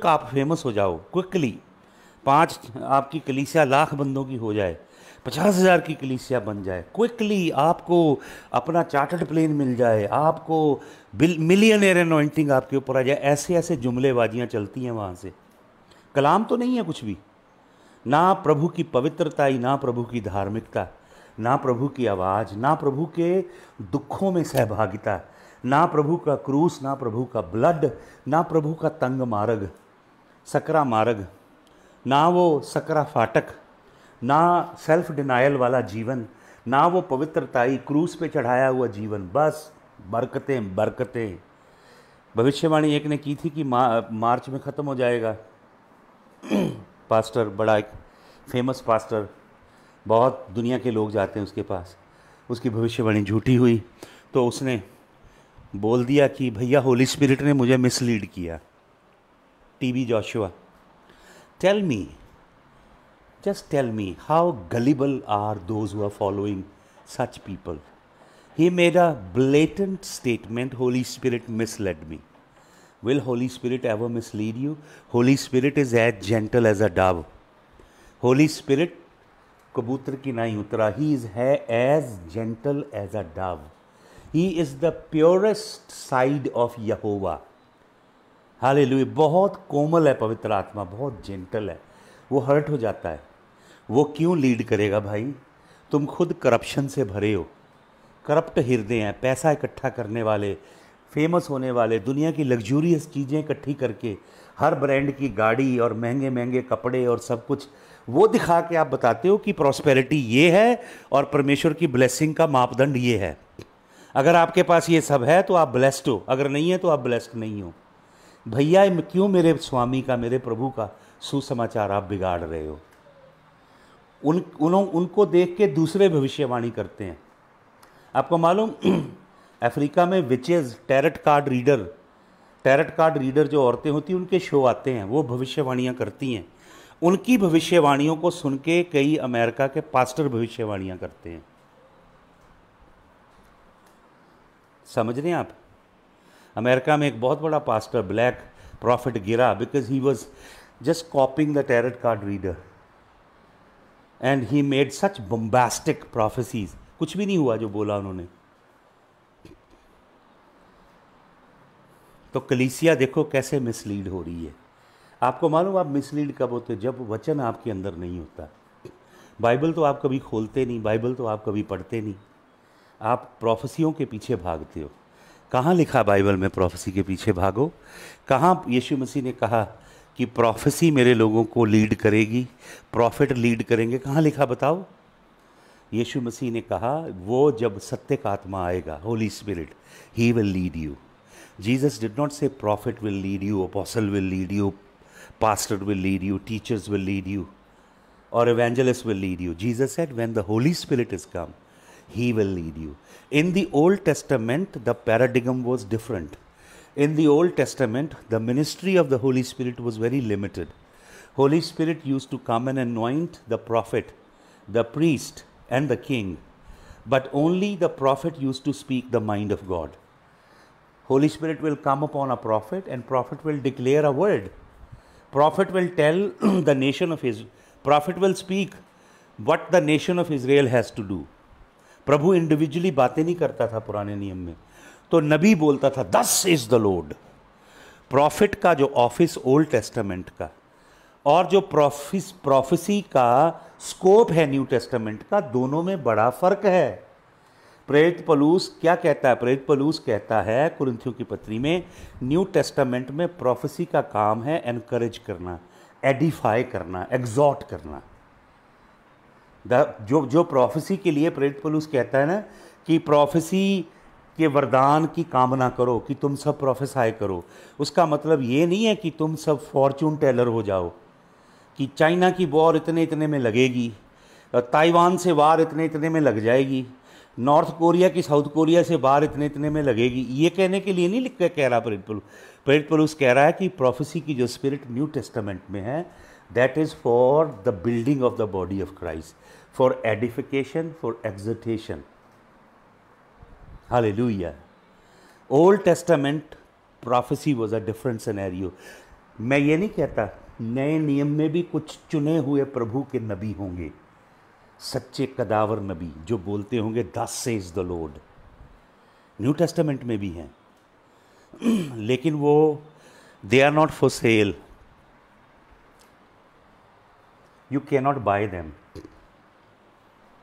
आप फेमस हो जाओ क्विकली, 5 आपकी कलीसिया लाख बंदों की हो जाए, 50,000 की कलीसिया बन जाए, क्विकली आपको अपना चार्टर्ड प्लेन मिल जाए, आपको मिलियनेयर एनॉइंटिंग आपके ऊपर आ जाए, ऐसे ऐसे जुमलेबाजियाँ चलती हैं वहाँ से। कलाम तो नहीं है कुछ भी, ना प्रभु की पवित्रता, ना प्रभु की धार्मिकता, ना प्रभु की आवाज़, ना प्रभु के दुखों में सहभागिता, ना प्रभु का क्रूस, ना प्रभु का ब्लड, ना प्रभु का तंग मार्ग, सकरा मार्ग, ना वो सकरा फाटक, ना सेल्फ डिनायल वाला जीवन, ना वो पवित्रताई क्रूस पे चढ़ाया हुआ जीवन, बस बरकतें बरकतें। भविष्यवाणी एक ने की थी कि मार्च में ख़त्म हो जाएगा। पास्टर, बड़ा एक फेमस पास्टर, बहुत दुनिया के लोग जाते हैं उसके पास, उसकी भविष्यवाणी झूठी हुई, तो उसने बोल दिया कि भैया होली स्पिरिट ने मुझे मिसलीड किया। TB Joshua, tell me, just tell me how gullible are those who are following such people. He made a blatant statement, Holy Spirit misled me. Will Holy Spirit ever mislead you? Holy Spirit is as gentle as a dove. Holy Spirit कबूतर की नहीं उतरा, he is as gentle as a dove. He is the purest side of Yehovah. Hallelujah. बहुत कोमल है पवित्र आत्मा, बहुत gentle है, वो हर्ट हो जाता है। वो क्यों लीड करेगा भाई? तुम खुद करप्शन से भरे हो, करप्ट हृदय हैं, पैसा इकट्ठा करने वाले, फेमस होने वाले, दुनिया की लग्जूरियस चीज़ें इकट्ठी करके, हर ब्रांड की गाड़ी और महंगे महंगे कपड़े और सब कुछ वो दिखा के आप बताते हो कि प्रॉस्पेरिटी ये है और परमेश्वर की ब्लेसिंग का मापदंड ये है। अगर आपके पास ये सब है तो आप ब्लेस्ड हो, अगर नहीं है तो आप ब्लेस्ड नहीं हो। भैया क्यों मेरे स्वामी का, मेरे प्रभु का सुसमाचार आप बिगाड़ रहे हो? उनको देख के दूसरे भविष्यवाणी करते हैं। आपको मालूम अफ्रीका में विचेज, टैरट कार्ड रीडर जो औरतें होती हैं उनके शो आते हैं, वो भविष्यवाणियाँ करती हैं। उनकी भविष्यवाणियों को सुन के कई अमेरिका के पास्टर भविष्यवाणियाँ करते हैं। समझ रहे हैं आप? अमेरिका में एक बहुत बड़ा पास्टर, ब्लैक प्रॉफिट, गिरा because he was just copying the tarot card reader and he made such bombastic prophecies. कुछ भी नहीं हुआ जो बोला उन्होंने। तो कलीसिया देखो कैसे मिसलीड हो रही है। आपको मालूम आप मिसलीड कब होते? जब वचन आपके अंदर नहीं होता। बाइबल तो आप कभी खोलते नहीं, बाइबल तो आप कभी पढ़ते नहीं, आप प्रोफेसियों के पीछे भागते हो। कहाँ लिखा बाइबल में प्रोफेसी के पीछे भागो? कहाँ यीशु मसीह ने कहा कि प्रोफेसी मेरे लोगों को लीड करेगी, प्रॉफिट लीड करेंगे? कहाँ लिखा बताओ? यीशु मसीह ने कहा वो जब सत्य का आत्मा आएगा, holy spirit, he will lead you. Jesus did not say prophet will lead you, apostle will lead you, pastor will lead you, teachers will lead you, or evangelist will lead you. Jesus said when the Holy Spirit is come, he will lead you. In the Old Testament, the paradigm was different. In the Old Testament, the ministry of the Holy Spirit was very limited. Holy Spirit used to come and anoint the prophet, the priest, and the king, but only the prophet used to speak the mind of God. Holy Spirit will come upon a prophet and prophet will declare a word. Prophet will tell the nation of Israel, prophet will speak what the nation of Israel has to do. Prabhu individually बातें नहीं करता था पुराने नियम में, तो नबी बोलता था thus is the Lord. Profit का जो ऑफिस ओल्ड टेस्टामेंट का, और जो प्रोफेसी का स्कोप है न्यू टेस्टामेंट का, दोनों में बड़ा फर्क है। प्रेरित पौलुस क्या कहता है? प्रेरित पौलुस कहता है कुरिन्थियों की पत्री में, न्यू टेस्टामेंट में प्रोफेसी का काम है एनकरेज करना, एडिफाई करना, एग्जॉर्ट करना। जो प्रोफेसी के लिए प्रेरित पौलुस कहता है ना कि प्रोफेसी के वरदान की कामना करो, कि तुम सब प्रोफेसाई करो, उसका मतलब ये नहीं है कि तुम सब फॉर्चून टेलर हो जाओ, कि चाइना की वॉर इतने इतने में लगेगी, ताइवान से वार इतने इतने में लग जाएगी, नॉर्थ कोरिया की साउथ कोरिया से वार इतने इतने में लगेगी, ये कहने के लिए नहीं लिख के कह रहा प्रेरित पौलुस। प्रेरित पौलुस कह रहा है कि प्रोफेसी की जो स्पिरिट न्यू टेस्टामेंट में है, that is for the building of the body of Christ, for edification, for exhortation. Hallelujah. Old Testament prophecy was a different scenario. मैं ये नहीं कहता नए नियम में भी कुछ चुने हुए प्रभु के नबी होंगे, सच्चे कदावर नबी जो बोलते होंगे thus says the Lord, New Testament में भी हैं। लेकिन वो they are not for sale, you can not buy them,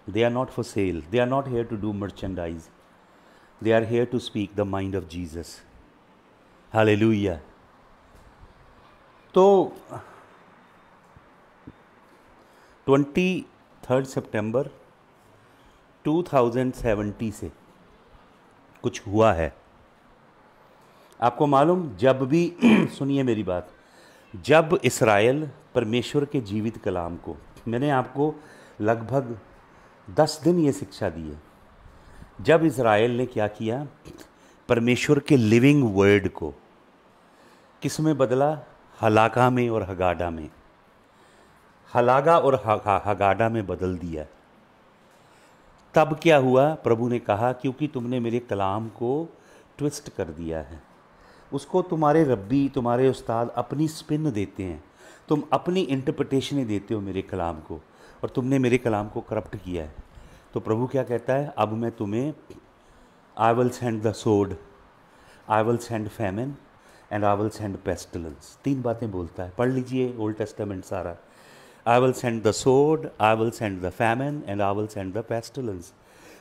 they are not for sale, they are not here to do merchandise, they are here to speak the mind of Jesus. Hallelujah. तो 23 सितंबर 2070 से कुछ हुआ है। आपको मालूम, जब भी सुनिए मेरी बात, जब इस्राएल परमेश्वर के जीवित कलाम को, मैंने आपको लगभग 10 दिन ये शिक्षा दी है, जब इज़राइल ने क्या किया, परमेश्वर के लिविंग वर्ड को किस में बदला? हलाका में और हगाडा में, हलागा और हगाडा में बदल दिया। तब क्या हुआ? प्रभु ने कहा क्योंकि तुमने मेरे कलाम को ट्विस्ट कर दिया है, उसको तुम्हारे रब्बी, तुम्हारे उस्ताद अपनी स्पिन देते हैं, तुम अपनी इंटरप्रिटेशनें देते हो मेरे कलाम को, और तुमने मेरे कलाम को करप्ट किया है। तो प्रभु क्या कहता है? अब मैं तुम्हें, I will send the sword, I will send famine and I will send pestilence. 3 बातें बोलता है, पढ़ लीजिए ओल्ड टेस्टामेंट सारा। I will send the sword, I will send the famine and I will send the pestilence.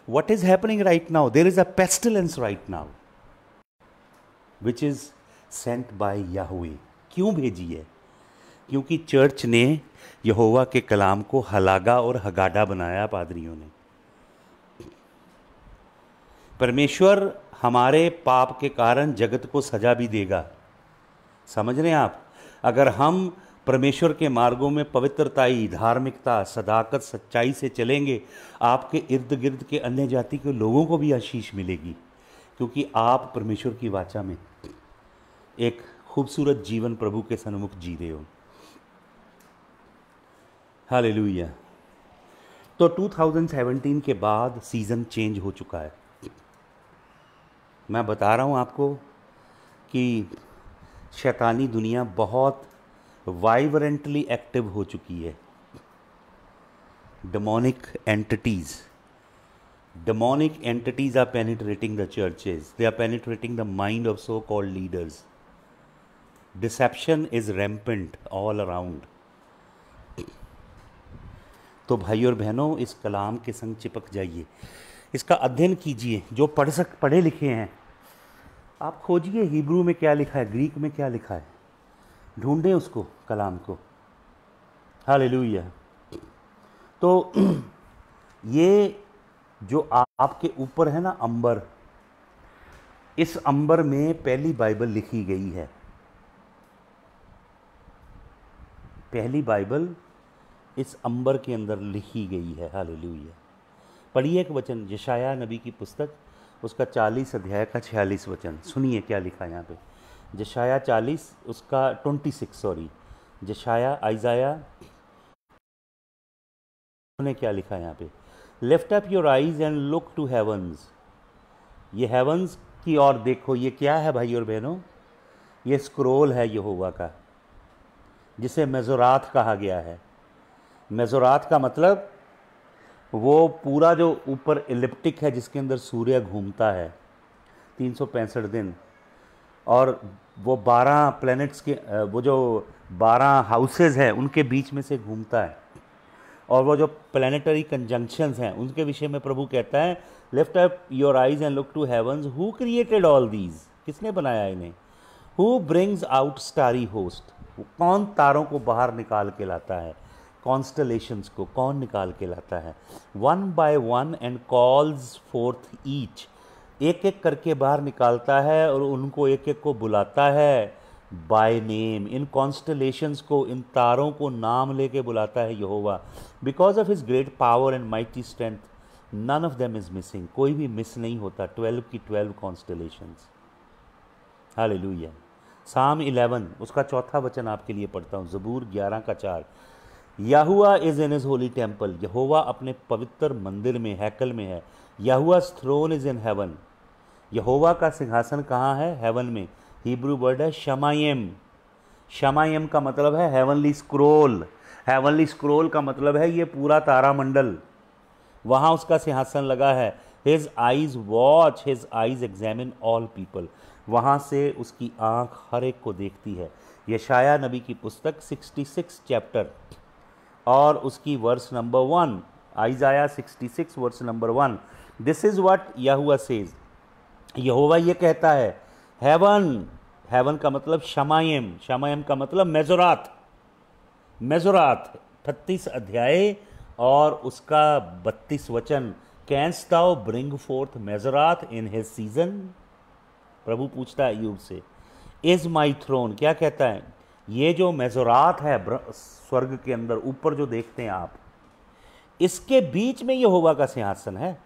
What is happening right now? There is a pestilence right now which is sent by Yahweh. क्यों भेजी है? क्योंकि church ने यहोवा के कलाम को हलागा और हगाडा बनाया पादरियों ने। परमेश्वर हमारे पाप के कारण जगत को सजा भी देगा, समझ रहे हैं आप? अगर हम परमेश्वर के मार्गों में पवित्रताई, धार्मिकता, सदाकत, सच्चाई से चलेंगे, आपके इर्द गिर्द के अन्य जाति के लोगों को भी आशीष मिलेगी, क्योंकि आप परमेश्वर की वाचा में एक खूबसूरत जीवन प्रभु के सन्मुख जी रहे हो। हालेलुया। तो 2017 के बाद सीज़न चेंज हो चुका है। मैं बता रहा हूँ आपको कि शैतानी दुनिया बहुत वाइब्रेंटली एक्टिव हो चुकी है। Demonic entities are penetrating the churches, they are penetrating the mind of so called leaders. Deception is rampant all around. तो भाई और बहनों, इस कलाम के संग चिपक जाइए, इसका अध्ययन कीजिए। जो पढ़े लिखे हैं, आप खोजिए हिब्रू में क्या लिखा है, ग्रीक में क्या लिखा है, ढूंढें उसको, कलाम को। हालेलुया। तो ये जो आपके ऊपर है ना अंबर, इस अंबर में पहली बाइबल लिखी गई है। पहली बाइबल इस अंबर के अंदर लिखी गई है। हालेलुया। पढ़िए एक वचन, यशाया नबी की पुस्तक, उसका 40 अध्याय का 46 वचन। सुनिए क्या लिखा है यहाँ पे। यशाया 40 उसका 26 सॉरी, यशाया आइजाया ने क्या लिखा है यहाँ पे? Lift up your eyes and look to heavens. ये हेवंस की ओर देखो। ये क्या है भाई और बहनों? ये स्क्रोल है यहोवा का, जिसे मेज़ोरात कहा गया है। मेज़ोरात का मतलब वो पूरा जो ऊपर एलिप्टिक है, जिसके अंदर सूर्य घूमता है 365 दिन, और वो 12 प्लैनेट्स के, वो जो 12 हाउसेज हैं उनके बीच में से घूमता है, और वो जो प्लानिटरी कंजंक्शंस हैं उनके विषय में प्रभु कहता है lift up your eyes and look to heavens, who created all these, किसने बनाया इन्हें, who brings out starry host, कौन तारों को बाहर निकाल के लाता है, कॉन्स्टलेशंस को कौन निकाल के लाता है, one by one and calls fourth each, एक एक करके बाहर निकालता है और उनको एक एक को बुलाता है बाय नेम, इन कॉन्स्टलेशंस को, इन तारों को नाम लेके बुलाता है यहोवा, because of his great power and mighty strength none of them is missing, कोई भी मिस नहीं होता, 12 की 12 कॉन्स्टलेशंस। हालेलुया। साम 11 उसका चौथा वचन आपके लिए पढ़ता हूँ, ज़बूर 11 का 4, Yahuah is in his holy temple, यहोवा अपने पवित्र मंदिर में, हैकल में है, Yahuah's throne is in heaven, यहोवा का सिंहासन कहाँ है, हेवन में, हिब्रू वर्ड है शमायम, शमायम का मतलब है हेवनली स्क्रोल, हेवनली स्क्रोल का मतलब है ये पूरा तारामंडल, वहाँ उसका सिंहासन लगा है, his eyes watch, his eyes examine all people, वहाँ से उसकी आँख हर एक को देखती है। यशाया नबी की पुस्तक 66 चैप्टर और उसकी verse number 1, Isaiah 66 verse number 1, this is what यहोवा सेज, यहोवा ये कहता है, हेवन, हेवन का मतलब शमायम, शमायम का मतलब मेजोरात, मेजोरात 38 अध्याय और उसका 32 वचन, canst thou bring forth Mazzaroth in his season, प्रभु पूछता है अय्यूब से, इज माई थ्रोन, क्या कहता है, ये जो मेजोरात है स्वर्ग के अंदर ऊपर जो देखते हैं आप, इसके बीच में यहोवा का सिंहासन है,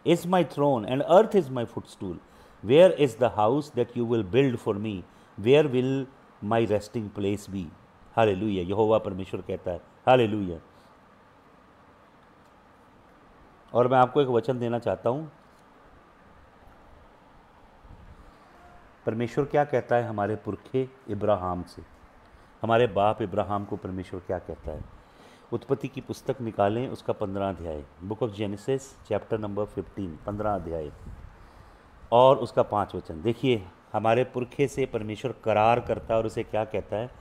is my throne and earth is my footstool, where is the house that you will build for me, where will my resting place be. Hallelujah, यहोवा परमेश्वर कहता है, हालेलुया। और मैं आपको एक वचन देना चाहता हूं, परमेश्वर क्या कहता है हमारे पुरखे इब्राहिम से, हमारे बाप इब्राहिम को परमेश्वर क्या कहता है। उत्पत्ति की पुस्तक निकालें, उसका 15 अध्याय, book of genesis chapter number 15, 15 अध्याय और उसका 5 वचन। देखिए हमारे पुरखे से परमेश्वर करार करता है और उसे क्या कहता है,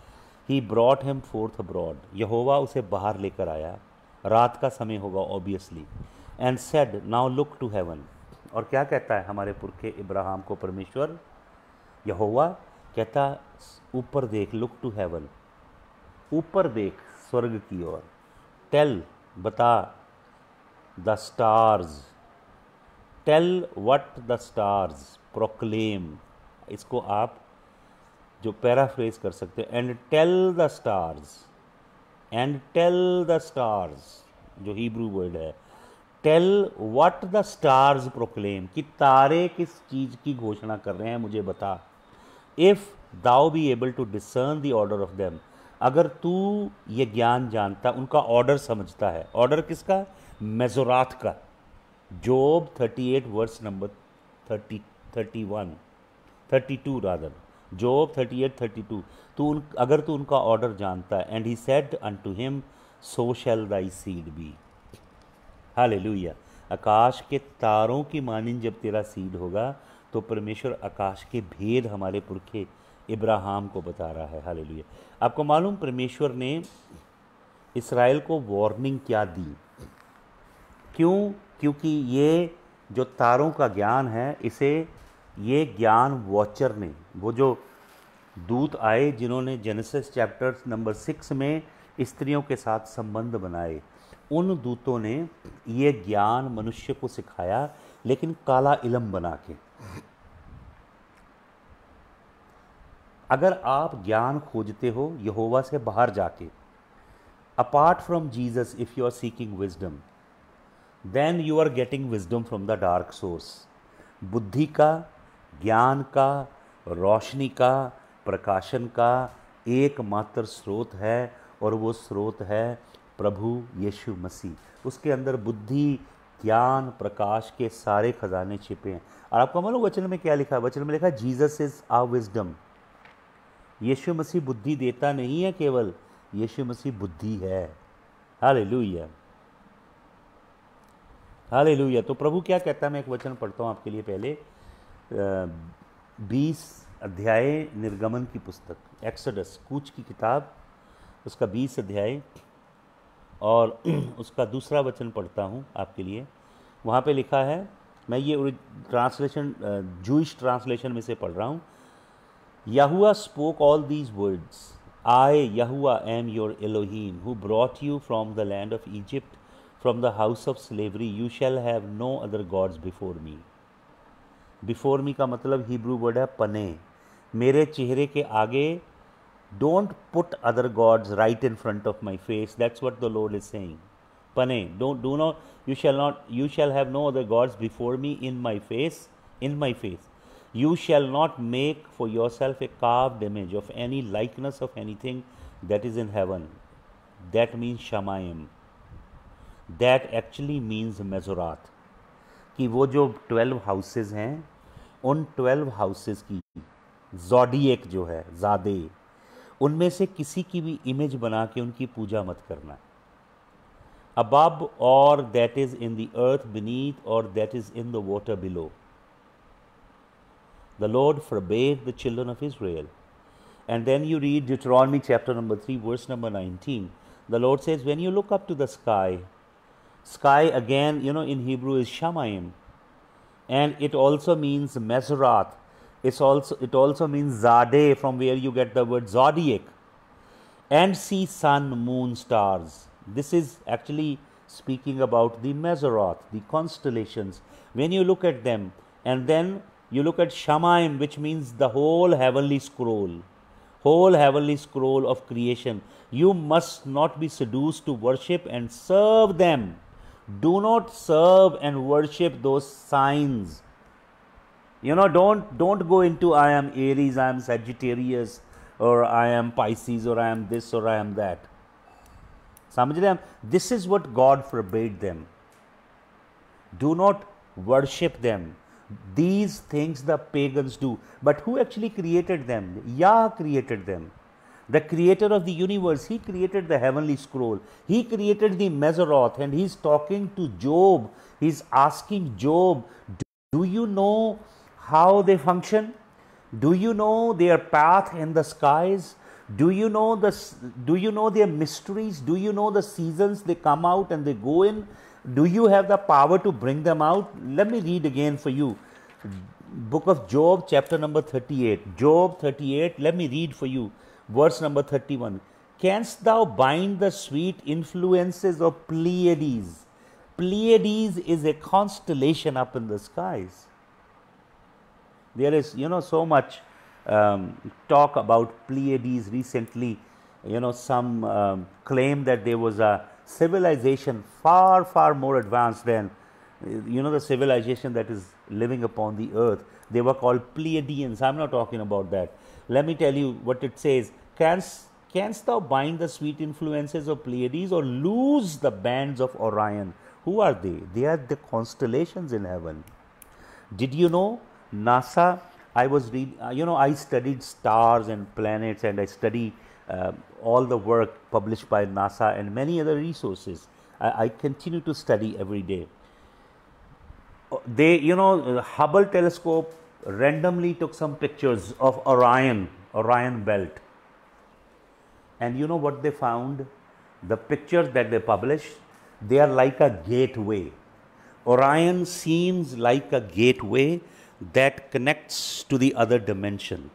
he brought him forth abroad, यहोवा उसे बाहर लेकर आया, रात का समय होगा obviously, and said now look to heaven, और क्या कहता है हमारे पुरखे इब्राहिम को परमेश्वर, यहोवा कहता ऊपर देख, लुक टू हेवन, ऊपर देख स्वर्ग की ओर, टेल बता, the stars, tell what the stars proclaim, इसको आप जो पैराफ्रेज कर सकते हैं, and tell the stars, and tell the stars जो हिब्रू वर्ड है, tell what the stars proclaim, कि तारे किस चीज़ की घोषणा कर रहे हैं मुझे बता, if thou be able to discern the order of them, अगर तू ये ज्ञान जानता, उनका ऑर्डर समझता है, ऑर्डर किसका, मेजोरात का, Job 38 verse number 32 rather, Job 38-32, अगर तू उनका ऑर्डर जानता है, and he said unto him so shall thy seed be, hallelujah. आकाश के तारों की मानिंद जब तेरा सीड होगा, तो परमेश्वर आकाश के भेद हमारे पुरखे इब्राहिम को बता रहा है, हालेलुया। आपको मालूम परमेश्वर ने इसराइल को वार्निंग क्या दी, क्यों, क्योंकि ये जो तारों का ज्ञान है, इसे ये ज्ञान वॉचर ने, वो जो दूत आए जिन्होंने जेनेसिस चैप्टर नंबर 6 में स्त्रियों के साथ संबंध बनाए, उन दूतों ने ये ज्ञान मनुष्य को सिखाया, लेकिन काला इलम बना के। अगर आप ज्ञान खोजते हो यहोवा से बाहर जाके, apart from Jesus, if you are seeking wisdom, then you are getting wisdom from the dark source, बुद्धि का, ज्ञान का, रोशनी का, प्रकाशन का एकमात्र स्रोत है, और वो स्रोत है प्रभु यीशु मसीह। उसके अंदर बुद्धि, ज्ञान, प्रकाश के सारे खजाने छिपे हैं। और आपको मालूम वचन में क्या लिखा है, वचन में लिखा है जीसस इज आवर विजडम, यीशु मसीह बुद्धि देता नहीं है केवल, यीशु मसीह बुद्धि है, हालेलुया, हालेलुया। तो प्रभु क्या कहता है, मैं एक वचन पढ़ता हूँ आपके लिए, पहले 20 अध्याय निर्गमन की पुस्तक, एक्सोडस, कूच की किताब, उसका 20 अध्याय और उसका दूसरा वचन पढ़ता हूँ आपके लिए। वहाँ पे लिखा है, मैं ये ट्रांसलेशन जूइश ट्रांसलेशन में से पढ़ रहा हूँ। Yahuwah spoke all these words. I, Yahuwah, am your Elohim, who brought you from the land of Egypt, from the house of slavery. You shall have no other gods before me. Before me का मतलब Hebrew word है पने, मेरे चेहरे के आगे. Don't put other gods right in front of my face. That's what the Lord is saying. Pane, do not, you shall have no other gods before me in my face. You shall not make for yourself a carved image of any likeness of anything that is in heaven. That means Shamayim. That actually means Mezorat. कि वो जो 12 houses हैं, उन 12 houses की zodiac जो है, ज़ादे, उनमें से किसी की भी इमेज बना के उनकी पूजा मत करना. Above or that is in the earth beneath or that is in the water below. The Lord forbade the children of Israel. And then you read Deuteronomy chapter number 3, verse number 19. The Lord says, when you look up to the sky again, in Hebrew is Shamayim. And it also means Mezorat. It also means Zadeh, from where you get the word zodiac. And see sun, moon, stars. This is actually speaking about the Mezorat, the constellations. When you look at them, and then you look at Shamayim, which means the whole heavenly scroll of creation. You must not be seduced to worship and serve them. Do not serve and worship those signs. Don't go into I am Aries, I am Sagittarius, or I am Pisces, or I am this, or I am that. समझ रहे हैं? This is what God forbade them. Do not worship them. These things the pagans do. But who actually created them? Yah created them. The creator of the universe, he created the heavenly scroll. He created the Mezorath, and he's talking to Job. He's asking Job, do you know how they function? Do you know their path in the skies? Do you know their mysteries? Do you know the seasons they come out and they go in? Do you have the power to bring them out? Let me read again for you. Book of Job, chapter number 38. Job 38, let me read for you. Verse number 31. Canst thou bind the sweet influences of Pleiades? Pleiades is a constellation up in the skies. There is, so much talk about Pleiades recently. Some claim that there was a civilization far, far more advanced than, the civilization that is living upon the earth. They were called Pleiadians. I'm not talking about that. Let me tell you what it says. Canst thou bind the sweet influences of Pleiades or loose the bands of Orion? Who are they? They are the constellations in heaven. Did you know NASA? I studied stars and planets, and I study all the work published by NASA and many other resources. I continue to study every day. Hubble telescope randomly took some pictures of Orion belt. And you know what they found? The pictures that they published, they are like a gateway. Orion seems like a gateway that connects to the other dimension.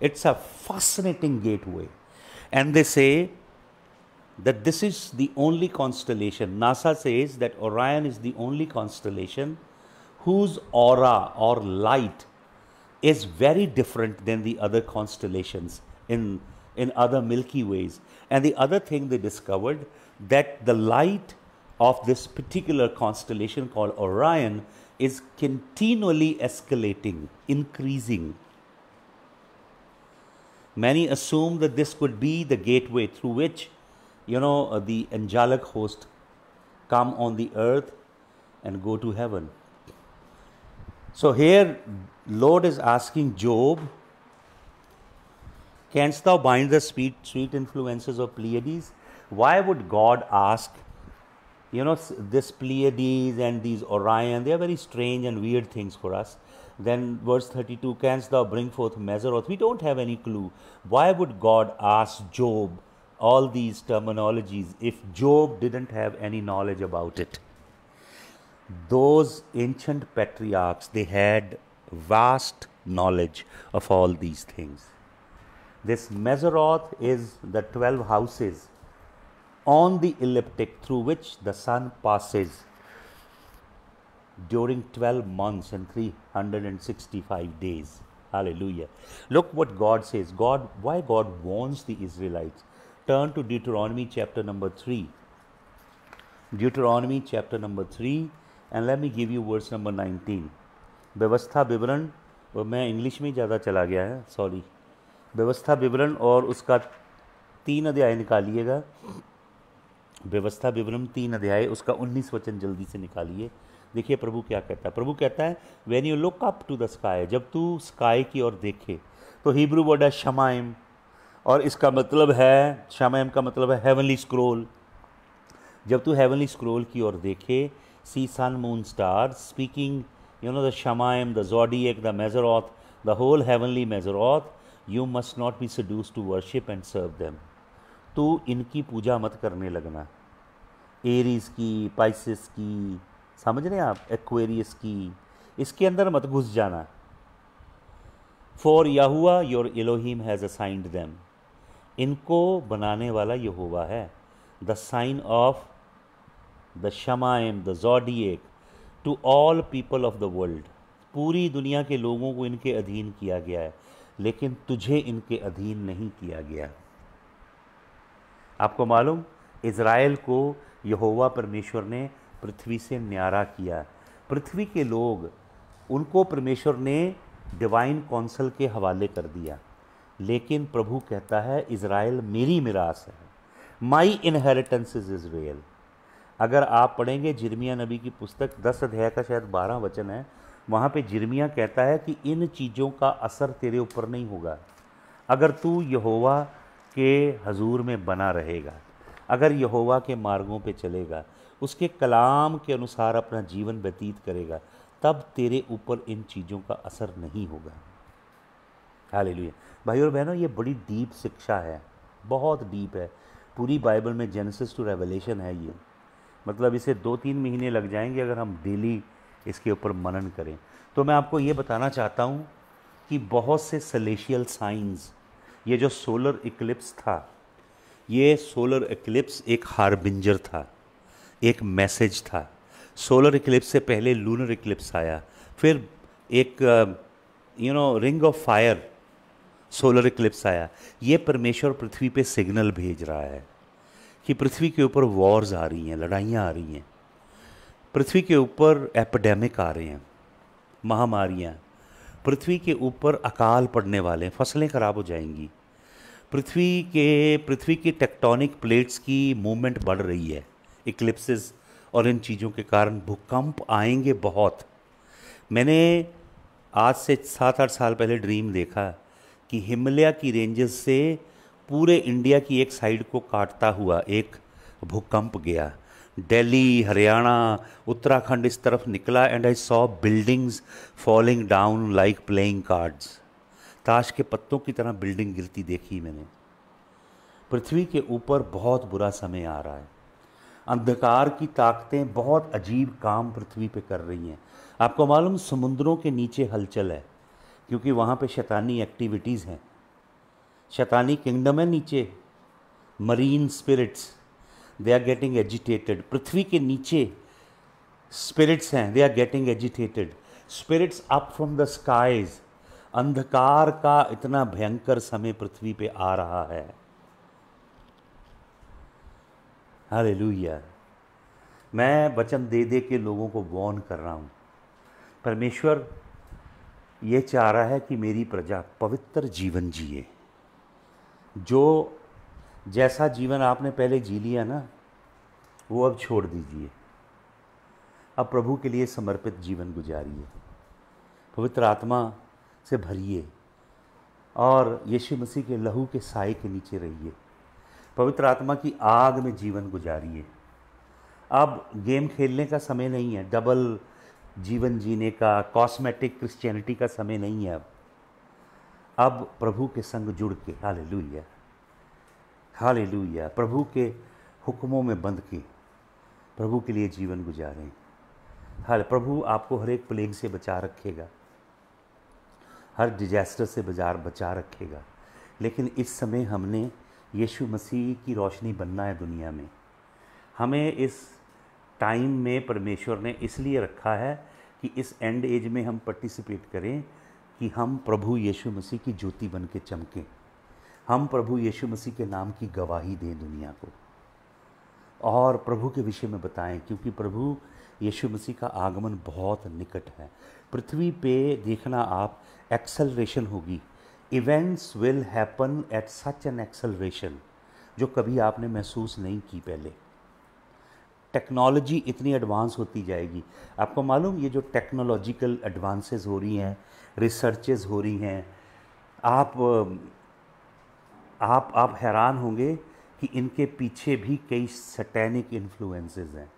It's a fascinating gateway. And they say that this is the only constellation. NASA says that Orion is the only constellation whose aura or light is very different than the other constellations in other Milky Ways. And the other thing they discovered, that the light of this particular constellation called Orion is continually escalating, increasing. Many assume that this could be the gateway through which, the angelic host come on the earth and go to heaven. So here, Lord is asking Job, canst thou bind the sweet influences of Pleiades? Why would God ask You know, this Pleiades and these Orion, they are very strange and weird things for us. Then verse 32, canst thou bring forth Mazzaroth? We don't have any clue. Why would God ask Job all these terminologies if Job didn't have any knowledge about it? Those ancient patriarchs, they had vast knowledge of all these things. This Mazzaroth is the 12 houses on the ecliptic through which the sun passes during 12 months and 365 days. Hallelujah. Look what God says. Why God warns the Israelites. Turn to Deuteronomy chapter number 3. Deuteronomy chapter number 3 and let me give you verse number 19. व्यवस्था विवरण, और मैं English में ज़्यादा चला गया है, sorry. व्यवस्था विवरण और उसका 3 अध्याय निकालिएगा. व्यवस्था विवरण 3 अध्याय उसका 19 वचन जल्दी से निकालिए. देखिए प्रभु क्या कहता है. प्रभु कहता है when you look up to the sky, जब तू स्काई की ओर देखे, तो हिब्रू वर्ड है शमाइम, और इसका मतलब है, शमाइम का मतलब है हेवनली स्क्रोल. जब तू हेवनली स्क्रोल की ओर देखे, see sun moon star speaking, you know the shamayim, the zodiac, the Mazzaroth, the whole heavenly Mazzaroth, you must not be seduced to worship and serve them. तो इनकी पूजा मत करने लगना. एरीज की, पाइसिस की, समझ रहे हैं आप, एक्वेरियस की, इसके अंदर मत घुस जाना. For Yehovah your Elohim has assigned them, इनको बनाने वाला यहोवा है. The sign of the shamayim, the zodiac, to all people of the world, पूरी दुनिया के लोगों को इनके अधीन किया गया है, लेकिन तुझे इनके अधीन नहीं किया गया. आपको मालूम, इज़राइल को यहोवा परमेश्वर ने पृथ्वी से न्यारा किया. पृथ्वी के लोग, उनको परमेश्वर ने डिवाइन काउंसिल के हवाले कर दिया. लेकिन प्रभु कहता है इज़राइल मेरी मिरास है. माई इनहेरिटेंस इज इज़राइल. अगर आप पढ़ेंगे जिर्मिया नबी की पुस्तक 10 अध्याय का शायद 12 वचन है, वहाँ पे जिर्मिया कहता है कि इन चीज़ों का असर तेरे ऊपर नहीं होगा अगर तू यहोवा के हजूर में बना रहेगा, अगर यहोवा के मार्गों पे चलेगा, उसके कलाम के अनुसार अपना जीवन व्यतीत करेगा, तब तेरे ऊपर इन चीज़ों का असर नहीं होगा. हालेलुया. भाइयों और बहनों, ये बड़ी डीप शिक्षा है, बहुत डीप है. पूरी बाइबल में जेनेसिस टू रेवलेशन है ये. मतलब इसे 2-3 महीने लग जाएंगे अगर हम डेली इसके ऊपर मनन करें. तो मैं आपको ये बताना चाहता हूँ कि बहुत से सेलेशियल साइंस, ये जो सोलर इक्लिप्स था, ये सोलर इक्लिप्स एक हार्बिंजर था, एक मैसेज था. सोलर इक्लिप्स से पहले लूनर इक्लिप्स आया, फिर एक ring of fire solar Eclipse आया. ये परमेश्वर पृथ्वी पे सिग्नल भेज रहा है कि पृथ्वी के ऊपर वॉर्स आ रही हैं, लड़ाइयाँ आ रही हैं, पृथ्वी के ऊपर एपिडेमिक आ रहे हैं, महामारियाँ, पृथ्वी के ऊपर अकाल पड़ने वाले हैं, फसलें ख़राब हो जाएंगी, पृथ्वी की टेक्टोनिक प्लेट्स की मूवमेंट बढ़ रही है इक्लिप्सेस, और इन चीज़ों के कारण भूकंप आएंगे बहुत. मैंने आज से 7-8 साल पहले ड्रीम देखा कि हिमालय की रेंजेस से पूरे इंडिया की एक साइड को काटता हुआ एक भूकंप गया. दिल्ली, हरियाणा, उत्तराखंड इस तरफ निकला, and I saw buildings falling down like playing cards. ताश के पत्तों की तरह बिल्डिंग गिरती देखी मैंने. पृथ्वी के ऊपर बहुत बुरा समय आ रहा है. अंधकार की ताकतें बहुत अजीब काम पृथ्वी पे कर रही हैं. आपको मालूम, समुद्रों के नीचे हलचल है, क्योंकि वहाँ पे शैतानी एक्टिविटीज़ हैं, शैतानी किंगडम है नीचे. Marine spirits, they are getting agitated. पृथ्वी के नीचे स्पिरिट्स हैं, they are getting agitated. Spirits up from the skies. अंधकार का इतना भयंकर समय पृथ्वी पे आ रहा है. हालेलुया. मैं वचन दे दे के लोगों को वॉर्न कर रहा हूँ. परमेश्वर ये चाह रहा है कि मेरी प्रजा पवित्र जीवन जिए. जो जैसा जीवन आपने पहले जी लिया ना, वो अब छोड़ दीजिए. अब प्रभु के लिए समर्पित जीवन गुजारिए, पवित्र आत्मा से भरिए, और यीशु मसीह के लहू के साए के नीचे रहिए. पवित्र आत्मा की आग में जीवन गुजारिए. अब गेम खेलने का समय नहीं है, डबल जीवन जीने का, कॉस्मेटिक क्रिश्चियनिटी का समय नहीं है। अब प्रभु के संग जुड़ के, हालेलुया हालेलुया, प्रभु के हुक्मों में बंध के प्रभु के लिए जीवन गुजारें। हाल प्रभु आपको हर एक प्लेग से बचा रखेगा, हर डिजास्टर से बचा रखेगा। लेकिन इस समय हमने यीशु मसीह की रोशनी बनना है दुनिया में। हमें इस टाइम में परमेश्वर ने इसलिए रखा है कि इस एंड एज में हम पार्टिसिपेट करें, कि हम प्रभु यीशु मसीह की ज्योति बन के चमकें, हम प्रभु यीशु मसीह के नाम की गवाही दें दुनिया को और प्रभु के विषय में बताएं, क्योंकि प्रभु यीशु मसीह का आगमन बहुत निकट है। पृथ्वी पे देखना आप, एक्सेलरेशन होगी, events will happen at such an acceleration जो कभी आपने महसूस नहीं की पहले। टेक्नोलॉजी इतनी एडवांस होती जाएगी। आपको मालूम, ये जो टेक्नोलॉजिकल एडवांसेस हो रही हैं, रिसर्चेस हो रही हैं, आप हैरान होंगे कि इनके पीछे भी कई सैटेनिक इन्फ्लुएंसेस हैं।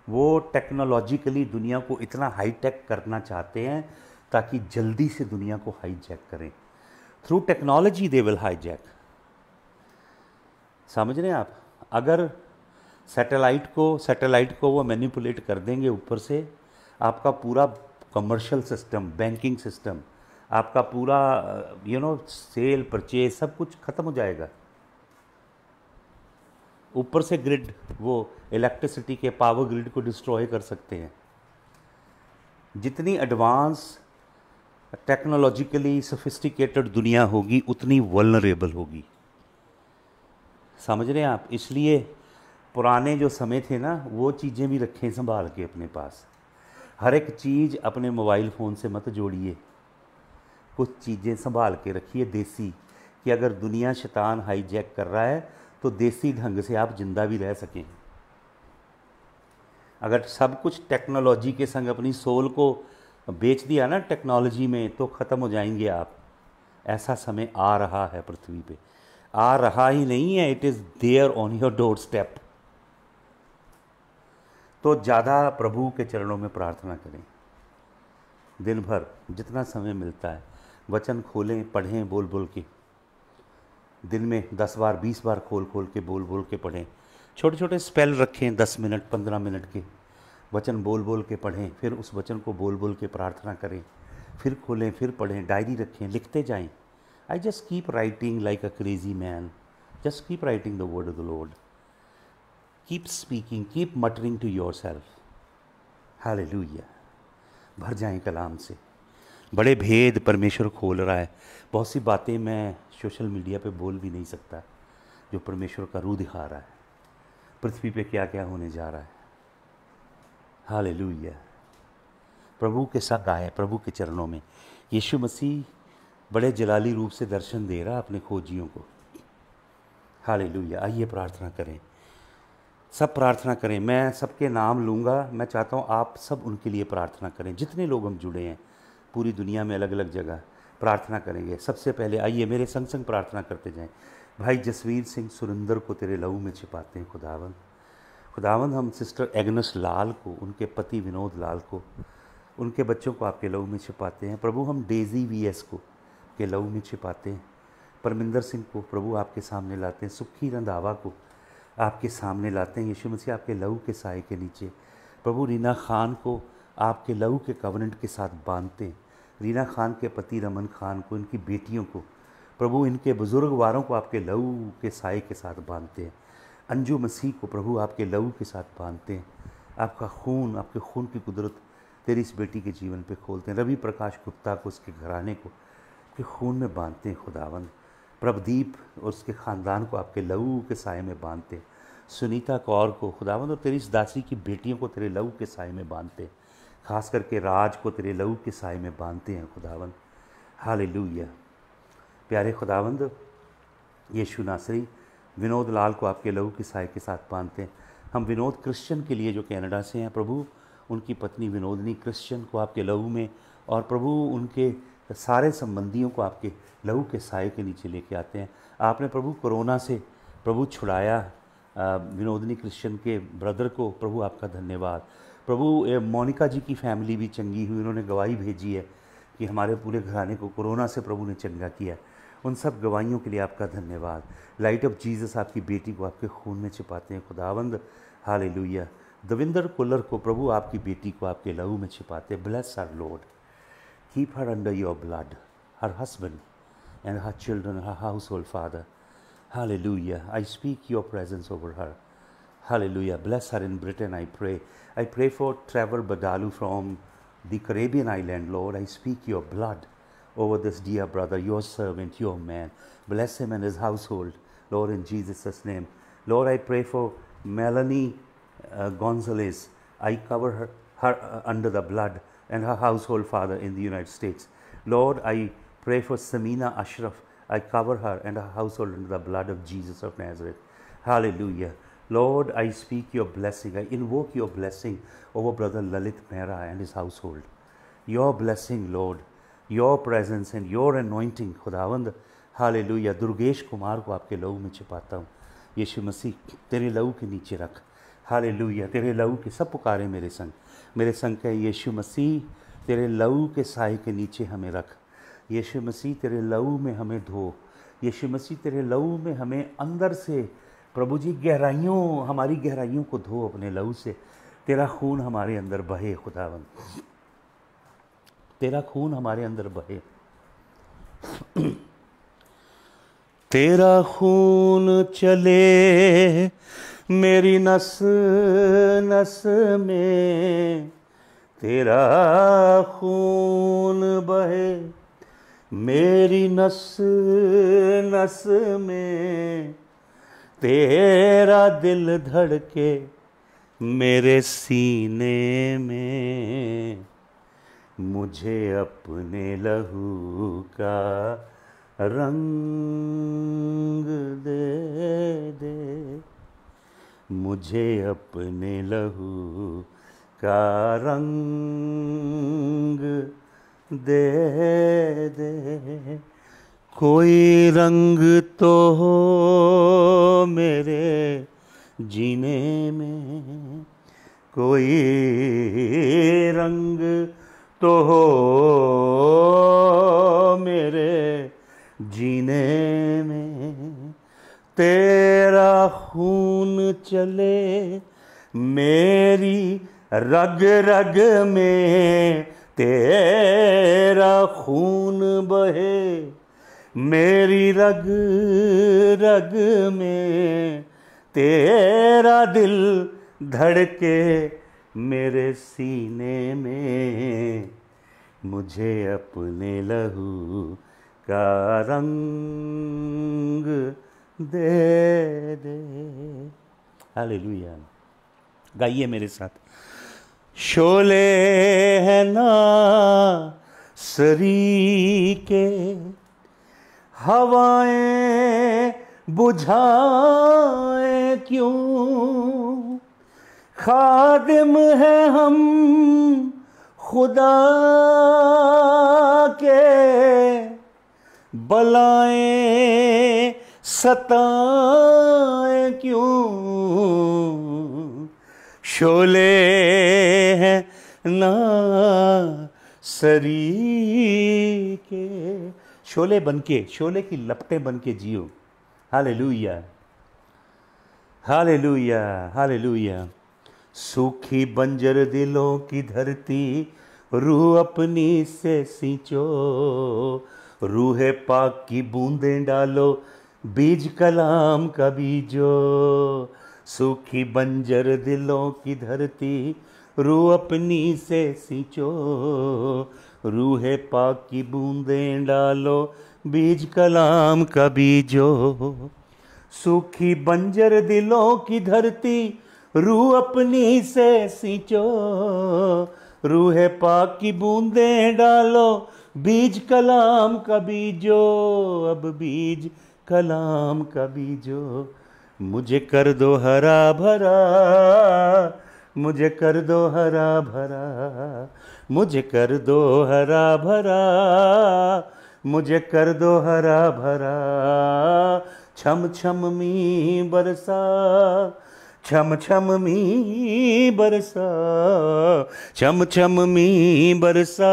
वो टेक्नोलॉजिकली दुनिया को इतना हाईटेक करना चाहते हैं ताकि जल्दी से दुनिया को हाईजैक करें। Through technology they will hijack. समझ रहे हैं आप? अगर सैटेलाइट को वो मैनिपुलेट कर देंगे ऊपर से, आपका पूरा कमर्शियल सिस्टम, बैंकिंग सिस्टम, आपका पूरा सेल परचेज सब कुछ ख़त्म हो जाएगा। ऊपर से ग्रिड, वो इलेक्ट्रिसिटी के पावर ग्रिड को डिस्ट्रॉय कर सकते हैं। जितनी एडवांस टेक्नोलॉजिकली सोफिस्टिकेटेड दुनिया होगी उतनी वल्नरेबल होगी। समझ रहे हैं आप? इसलिए पुराने जो समय थे ना, वो चीज़ें भी रखें संभाल के अपने पास। हर एक चीज़ अपने मोबाइल फ़ोन से मत जोड़िए, कुछ चीज़ें संभाल के रखिए देसी, कि अगर दुनिया शैतान हाईजैक कर रहा है तो देसी ढंग से आप जिंदा भी रह सकें। अगर सब कुछ टेक्नोलॉजी के संग अपनी सोल को बेच दिया ना टेक्नोलॉजी में, तो ख़त्म हो जाएंगे आप। ऐसा समय आ रहा है पृथ्वी पे, आ रहा ही नहीं है, it is there on your doorstep. तो ज़्यादा प्रभु के चरणों में प्रार्थना करें। दिन भर जितना समय मिलता है वचन खोलें, पढ़ें बोल बोल के। दिन में 10 बार 20 बार खोल खोल के बोल बोल के पढ़ें। छोटे छोटे स्पेल रखें, 10 मिनट 15 मिनट के वचन बोल बोल के पढ़ें, फिर उस वचन को बोल बोल के प्रार्थना करें, फिर खोलें, फिर पढ़ें, डायरी रखें, लिखते जाएं। I just keep writing like a crazy man, just keep writing the word of the lord, keep speaking, keep muttering to yourself. Hallelujah. भर जाएं कलाम से। बड़े भेद परमेश्वर खोल रहा है। बहुत सी बातें मैं सोशल मीडिया पे बोल भी नहीं सकता, जो परमेश्वर का रूह दिखा रहा है, पृथ्वी पे क्या क्या होने जा रहा है। हालेलुया। प्रभु के संग आए, प्रभु के चरणों में। यीशु मसीह बड़े जलाली रूप से दर्शन दे रहा अपने खोजियों को। हालेलुया। आइए प्रार्थना करें, सब प्रार्थना करें। मैं सबके नाम लूँगा, मैं चाहता हूँ आप सब उनके लिए प्रार्थना करें। जितने लोग हम जुड़े हैं पूरी दुनिया में अलग अलग जगह, प्रार्थना करेंगे। सबसे पहले आइए मेरे संग संग प्रार्थना करते जाएं। भाई जसवीर सिंह सुरेंद्र को तेरे लहू में छिपाते हैं खुदावंद। खुदावंद, हम सिस्टर एग्नस लाल को, उनके पति विनोद लाल को, उनके बच्चों को आपके लहू में छिपाते हैं। प्रभु, हम डेजी वीएस को के लहू में छिपाते हैं। परमिंदर सिंह को प्रभु आपके सामने लाते हैं। सुखी रंधावा को आपके सामने लाते हैं। यीशु मसीह आपके लहू के साए के नीचे। प्रभु, रीना खान को आपके लहू के कवनेंट के साथ बांधते हैं। रीना खान के पति रमन खान को, इनकी बेटियों को प्रभु, इनके बुजुर्गवारों को आपके लहू के साए के साथ बांधते हैं। अंजू मसीह को प्रभु आपके लहू के साथ बांधते हैं। आपका खून, आपके खून की कुदरत तेरी इस बेटी के जीवन पे खोलते हैं। रवि प्रकाश गुप्ता को, उसके घराने को आपके खून में बांधते हैं खुदावंद। प्रभदीप और उसके ख़ानदान को आपके लहू के साए में बांधते हैं। सुनीता कौर को खुदावंद और तेरी इस दासी की बेटियों को तेरे लहू के साए में बांधते हैं। खास करके राज को तेरे लहू के साए में बांधते हैं खुदावंद। हालेलुया। प्यारे खुदावंद, यीशु नासरी विनोद लाल को आपके लहू के साए के साथ बांधते हैं। हम विनोद क्रिश्चियन के लिए जो कनाडा से हैं प्रभु, उनकी पत्नी विनोदनी क्रिश्चियन को आपके लहू में, और प्रभु उनके सारे संबंधियों को आपके लहू के साए के नीचे लेके आते हैं। आपने प्रभु कोरोना से प्रभु छुड़ाया, विनोदनी क्रिश्चियन के ब्रदर को प्रभु आपका धन्यवाद। प्रभु मोनिका जी की फैमिली भी चंगी हुई, उन्होंने गवाही भेजी है कि हमारे पूरे घराने को कोरोना से प्रभु ने चंगा किया। उन सब गवाहियों के लिए आपका धन्यवाद। लाइट ऑफ जीसस आपकी बेटी को आपके खून में छिपाते हैं खुदावंद, हालेलुया। दविंदर कुल्लर को प्रभु आपकी बेटी को आपके लहू में छिपाते। Bless our lord, keep her under your blood, her husband and her children, her household, Father. Hallelujah. I speak your presence over her. Hallelujah. Bless her in Britain, I pray. I pray for Trevor Badalu from the Caribbean island, Lord. I speak your blood over this dear brother, your servant, your man. Bless him and his household, Lord, in Jesus' name. Lord, I pray for Melanie Gonzalez. I cover her under the blood and her household, Father, in the United States. Lord, I pray for Samina Ashraf. I cover her and her household under the blood of Jesus of Nazareth. Hallelujah. Lord, I speak your blessing. I invoke your blessing over Brother Lalit Mehra and his household. Your blessing, Lord. Your presence and your anointing, खुदावंद. Hallelujah. Durgesh Kumar को आपके लहू में छिपाता हूँ। यीशु मसीह तेरे लहू के नीचे रख। हालेलुया। तेरे लहू के सब पुकारे मेरे संग कहे, यीशु मसीह तेरे लहू के साए के नीचे हमें रख। यीशु मसीह तेरे लहू में हमें धो। यीशु मसीह तेरे लहू में हमें अंदर से प्रभु जी हमारी गहराइयों को धो अपने लहू से। तेरा खून हमारे अंदर बहे खुदावंद, तेरा खून हमारे अंदर बहे। तेरा खून चले मेरी नस नस में, तेरा खून बहे मेरी नस नस में, तेरा दिल धड़के मेरे सीने में, मुझे अपने लहू का रंग दे दे, मुझे अपने लहू का रंग दे दे। कोई रंग तो हो मेरे जीने में, कोई रंग तो हो मेरे जीने में, तेरा खून चले मेरी रग रग में, तेरा खून बहे मेरी रग रग में, तेरा दिल धड़के मेरे सीने में, मुझे अपने लहू का रंग दे दे। हालेलुया। गाइए मेरे साथ। शोले है ना सरी के, हवाएं बुझाएं क्यों, खादिम है हम खुदा के, बलाएं सताएं क्यों, शोले हैं ना सरी के। शोले बनके, शोले की लपटें बनके जियो। Hallelujah, hallelujah, hallelujah. सूखी बंजर दिलों की धरती रूह अपनी से सींचो, रूहे पाक की बूंदें डालो, बीज कलाम का बीजो। सूखी बंजर दिलों की धरती रूह अपनी से सींचो, रूहे पाक की बूंदें डालो, बीज कलाम का बीजो। सूखी बंजर दिलों की धरती रूह अपनी से सींचो, रूहे पाक की बूंदें डालो, बीज कलाम का बीजो। अब बीज कलाम का बीजो। मुझे कर दो हरा भरा, मुझे कर दो हरा भरा, मुझे कर दो हरा भरा, मुझे कर दो हरा भरा। छम छम मी बरसा, छम छम मी बरसा, छम छम मी बरसा,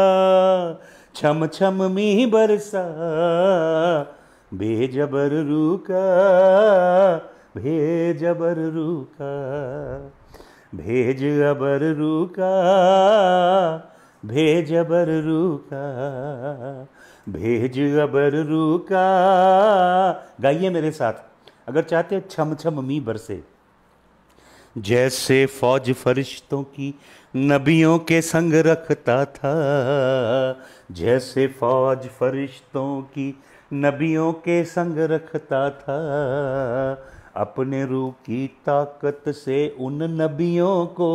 छम छम मी बरसा, बेजबर रूका, भेजबर रूका, भेज अबर रूका, भेजबर रूका, भेज अबर रूका। गाइए मेरे साथ, अगर चाहते हो छम छम मी बरसे। जैसे फौज फरिश्तों की नबियों के संग रखता था, जैसे फौज फरिश्तों की नबियों के संग रखता था, अपने रूह की ताकत से उन नबियों को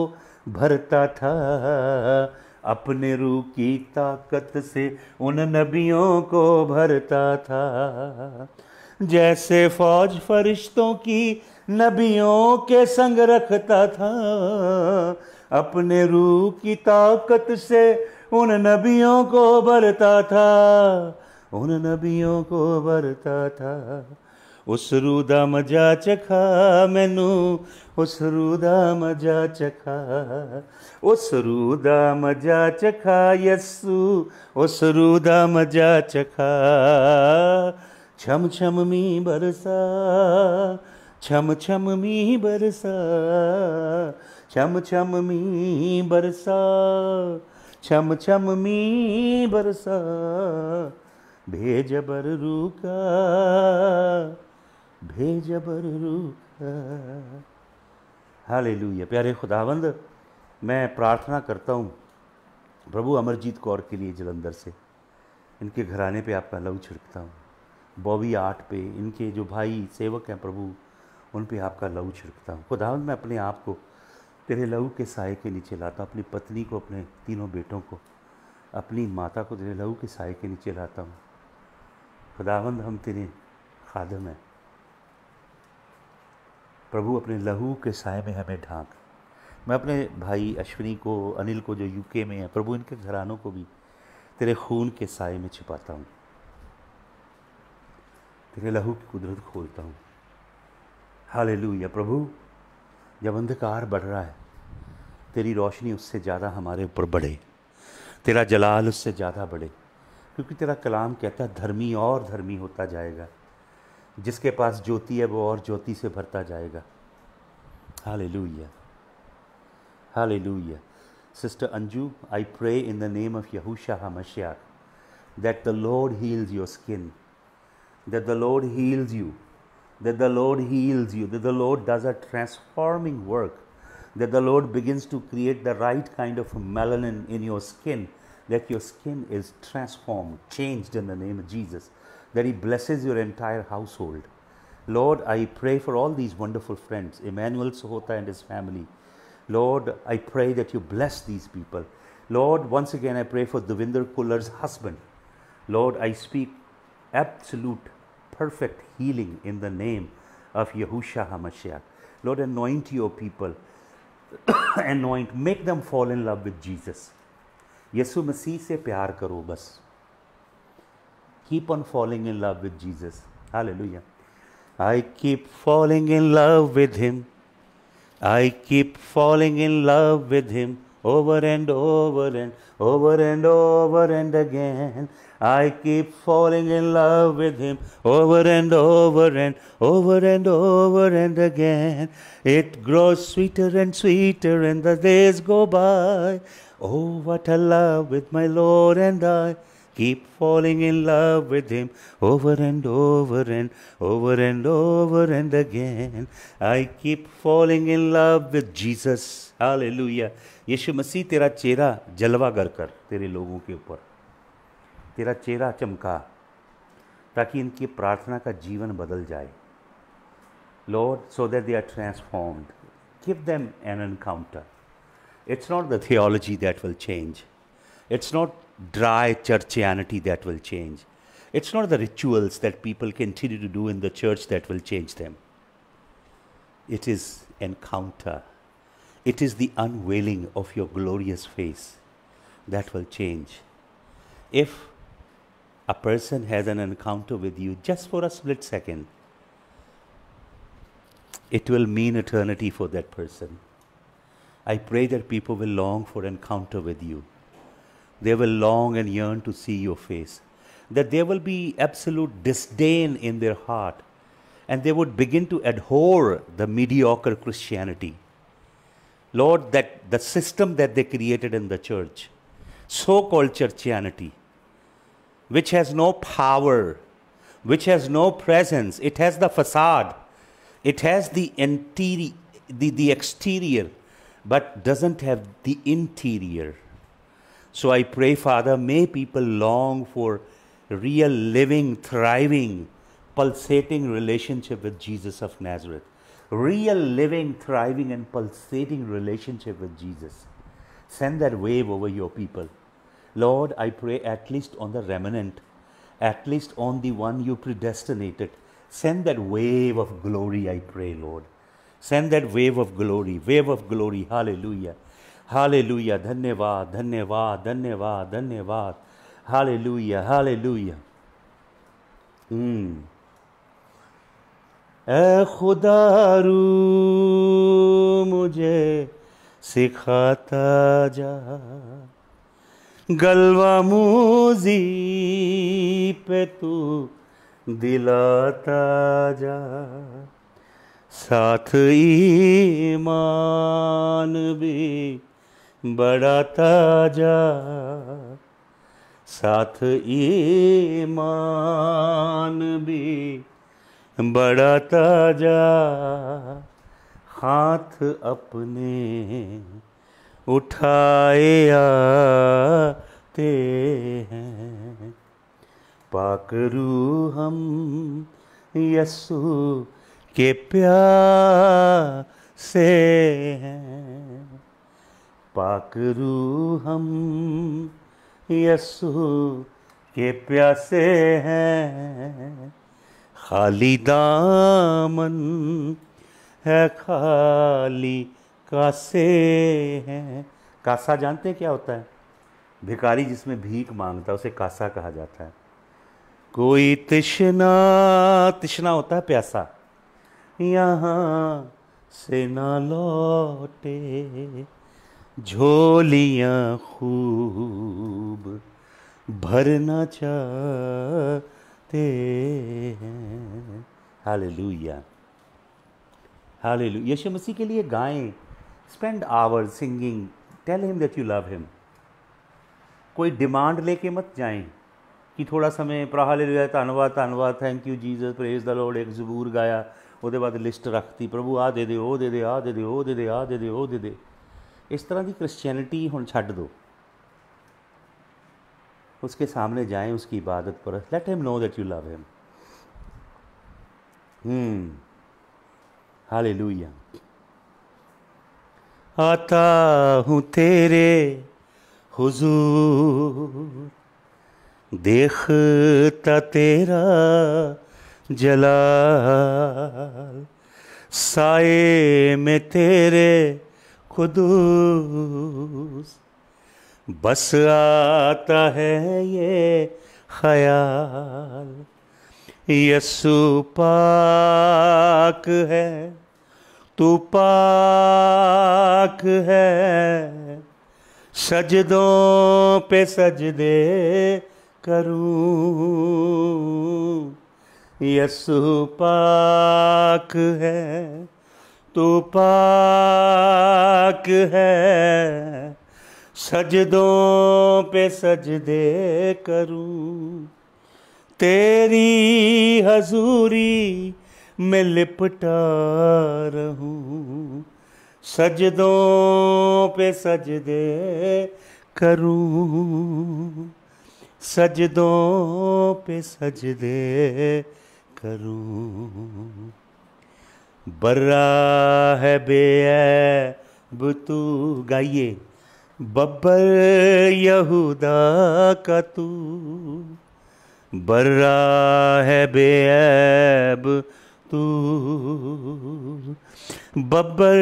भरता था, अपने रूह की ताकत से उन नबियों को भरता था। जैसे फौज फरिश्तों की नबियों के संग रखता था, अपने रूह की ताकत से उन नबियों को भरता था, उन नबियों को भरता था। उस रूह दा मजा चखा मैनू, उस रूह दा मजा चखा, उस रूह दा मजा चखा यस्सू, उस रूह दा मजा चखा। छम छम मी बरसा, छम छम मी बरसा, छम छम मी बरसा, छम छम मी बरसा, भेजबर रूका, भेजबर रूका। हालेलुया। प्यारे खुदावंद, मैं प्रार्थना करता हूँ प्रभु अमरजीत कौर के लिए जलंधर से, इनके घराने पे आपका लहू छिड़कता हूँ। बॉबी आर्ट पे इनके जो भाई सेवक हैं प्रभु, उन पे आपका लहू छिड़कता हूँ। खुदावंद, मैं अपने आप को तेरे लहू के साए के नीचे लाता हूँ, अपनी पत्नी को, अपने तीनों बेटों को, अपनी माता को तेरे लहू के साए के नीचे लाता हूँ। खुदावंद, हम तेरे खादम हैं प्रभु, अपने लहू के साए में हमें ढांक। मैं अपने भाई अश्विनी को, अनिल को जो यूके में है प्रभु, इनके घरानों को भी तेरे खून के साए में छिपाता हूँ, तेरे लहू की कुदरत खोलता हूँ। हालेलुया। प्रभु, जब अंधकार बढ़ रहा है, तेरी रोशनी उससे ज़्यादा हमारे ऊपर बढ़े, तेरा जलाल उससे ज़्यादा बढ़े, क्योंकि तेरा कलाम कहता है धर्मी और धर्मी होता जाएगा, जिसके पास ज्योति है वो और ज्योति से भरता जाएगा। Hallelujah, hallelujah. Sister Anju, I pray in the name of Yahushua HaMashiach that the Lord heals your skin, that the Lord heals you, that the Lord heals you, that the Lord does a transforming work, that the Lord begins to create the right kind of melanin in your skin, that your skin is transformed, changed in the name of Jesus, that He blesses your entire household. Lord, I pray for all these wonderful friends, Emmanuel Sohota and his family. Lord, I pray that you bless these people. Lord, once again I pray for Devinder Kullar's husband. Lord, I speak absolute, perfect healing in the name of Yahushua HaMashiach. Lord, anoint your people. Anoint, make them fall in love with Jesus. यीशु मसीह से प्यार करो बस. Keep on falling in love with Jesus. Hallelujah. I keep falling in love with Him. I keep falling in love with Him over and over and over and over and again. I keep falling in love with Him over and over and over and over and again. It grows sweeter and sweeter and the days go by. Oh, what a love with my Lord, and I keep falling in love with Him over and over and over and over and again. I keep falling in love with Jesus. Hallelujah. यीशु मसीह तेरा चेहरा जलवागर कर तेरे लोगों के ऊपर, तेरा चेहरा चमका, ताकि इनकी प्रार्थना का जीवन बदल जाए. Lord, so that they are transformed. Give them an encounter. It's not the theology that will change. It's not dry churchianity that will change. It's not the rituals that people continue to do in the church that will change them. It is encounter. It is the unveiling of your glorious face that will change. If a person has an encounter with you just for a split second, it will mean eternity for that person. I pray that people will long for encounter with you. They will long and yearn to see your face. That there will be absolute disdain in their heart, and they would begin to abhor the mediocre Christianity. Lord, that the system that they created in the church, so-called churchianity, which has no power, which has no presence, it has the facade, it has the exterior, but doesn't have the interior. So I pray, Father, may people long for real, living, thriving, pulsating relationship with Jesus of Nazareth. Real, living, thriving, and pulsating relationship with Jesus. Send that wave over your people. Lord, I pray at least on the remnant, at least on the one you predestinated. Send that wave of glory, I pray, Lord. Send that wave of glory, hallelujah. Hallelujah, dhanyavad, dhanyavad, dhanyavad, dhanyavad. Hallelujah, hallelujah. ऐ खुदारू मुझे सिखाता जा, गलवा मूजी पे तू दिलाता जा, साथ ईमान भी बढ़ाता जा, साथ ईमान भी बढ़ाता जा, हाथ अपने उठाए आते हैं, पाक रूह हम यस्सु के प्यासे हैं, पाक रूह हम यस्सु के प्यासे हैं, खाली दामन है खाली कासे हैं। कासा जानते हैं क्या होता है? भिखारी जिसमें भीख मांगता है उसे कासा कहा जाता है। कोई तिश्ना, तिश्ना होता है प्यासा, यहाँ से ना लौटे, झोलियाँ खूब भरना चाहते हैं। Hallelujah, hallelujah. यीशु मसीह के लिए गाएं, spend hours singing, tell him that you love him. कोई डिमांड लेके मत जाएं कि थोड़ा समय हालेलुया, धन्नवाद धन्नवाद, thank you Jesus, praise the lord, एक ज़बूर गाया, ਉਹਦੇ बाद लिस्ट रखती, प्रभु आ दे दे, ओ दे दे, आ दे दे, ओ दे दे, आ दे दे, ओ दे दे। इस तरह की क्रिश्चियनिटी हुण छड्ड दो। उसके सामने जाएं, उसकी इबादत पर, let him know that you love him. Hallelujah. आता हूँ तेरे हुजूर, देखता तेरा जलाल, साए में तेरे कुदूस, बस आता है ये ख्याल, यस्सु पाक है, तू पाक है, सजदों पे सजदे करूं, यस्सु पाक है, तू पाक है, सजदों पे सजदे करूं, तेरी हजूरी में लिपटा रहूं, सजदों पे सजदे करूं, सजदों पे सजदे करूं। बर्रा है बेऐब तू, गाइए, बब्बर यहूदा का तू, बर्रा है बेऐब तू, बब्बर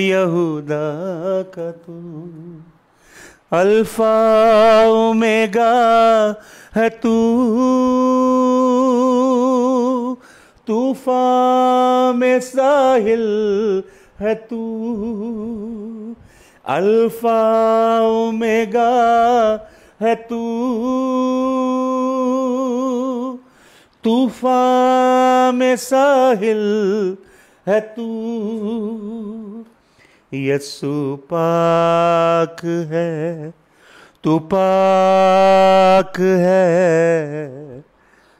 यहूदा का तू, अल्फा ओमेगा है तू, तूफान में साहिल है तू, अल्फा ओमेगा है तू, तूफान में साहिल है तू, यस्सु पाक है, तू पाक है,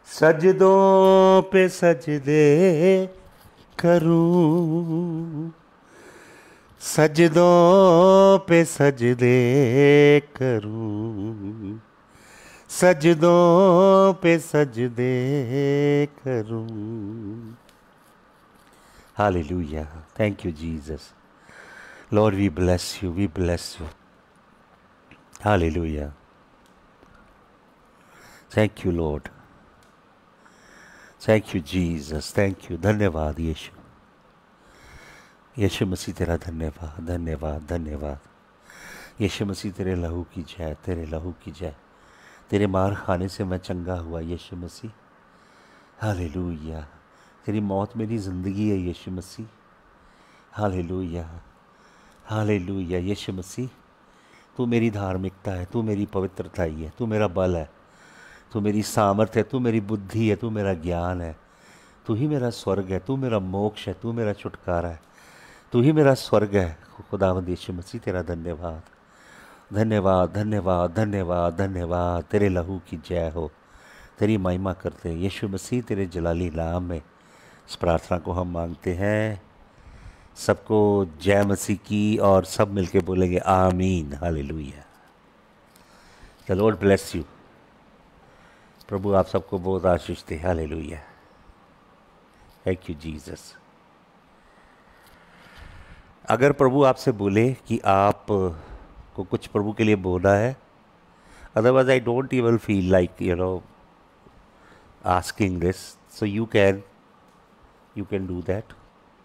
सजदों पे सजदे करूं, सजदों पे सजदे करूं, सजदों पे सजदे करूं। Hallelujah. Thank you, Jesus. Lord, we bless you. We bless you. Hallelujah. Thank you, Lord. Thank you, Jesus. Thank you. धन्यवाद यीशु, यीशु मसीह तेरा धन्यवाद, धन्यवाद, धन्यवाद। यीशु मसीह तेरे लहू की जय, तेरे लहू की जय। तेरे मार खाने से मैं चंगा हुआ यीशु मसीह। हालेलुया। तेरी मौत मेरी ज़िंदगी है यीशु मसीह। Hallelujah, hallelujah. यीशु मसीह तू मेरी धार्मिकता है, तू मेरी पवित्रता ही है, तू मेरा बल है, तू मेरी सामर्थ है, तू मेरी बुद्धि है, तू मेरा ज्ञान है, तू ही मेरा स्वर्ग है, तू मेरा मोक्ष है, तू मेरा छुटकारा है, तू ही मेरा स्वर्ग है। खुदावंद यीशु मसीह तेरा धन्यवाद, धन्यवाद, धन्यवाद, धन्यवाद, धन्यवाद। तेरे लहू की जय हो, तेरी महिमा करते हैं यीशु मसीह। तेरे जलाली नाम में इस प्रार्थना को हम मांगते हैं। सबको जय मसीह की, और सब मिलके बोलेंगे आमीन। Hallelujah. The lord bless you. प्रभु आप सबको बहुत आशीष दे। हालेलुया। Thank you Jesus. अगर प्रभु आपसे बोले कि आप को कुछ प्रभु के लिए बोलना है, otherwise I don't even feel like asking this, so you can do that.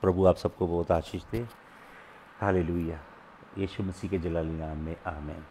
प्रभु आप सबको बहुत आशीष दे। हालेलुया। यीशु मसीह के जलाली नाम में आमीन।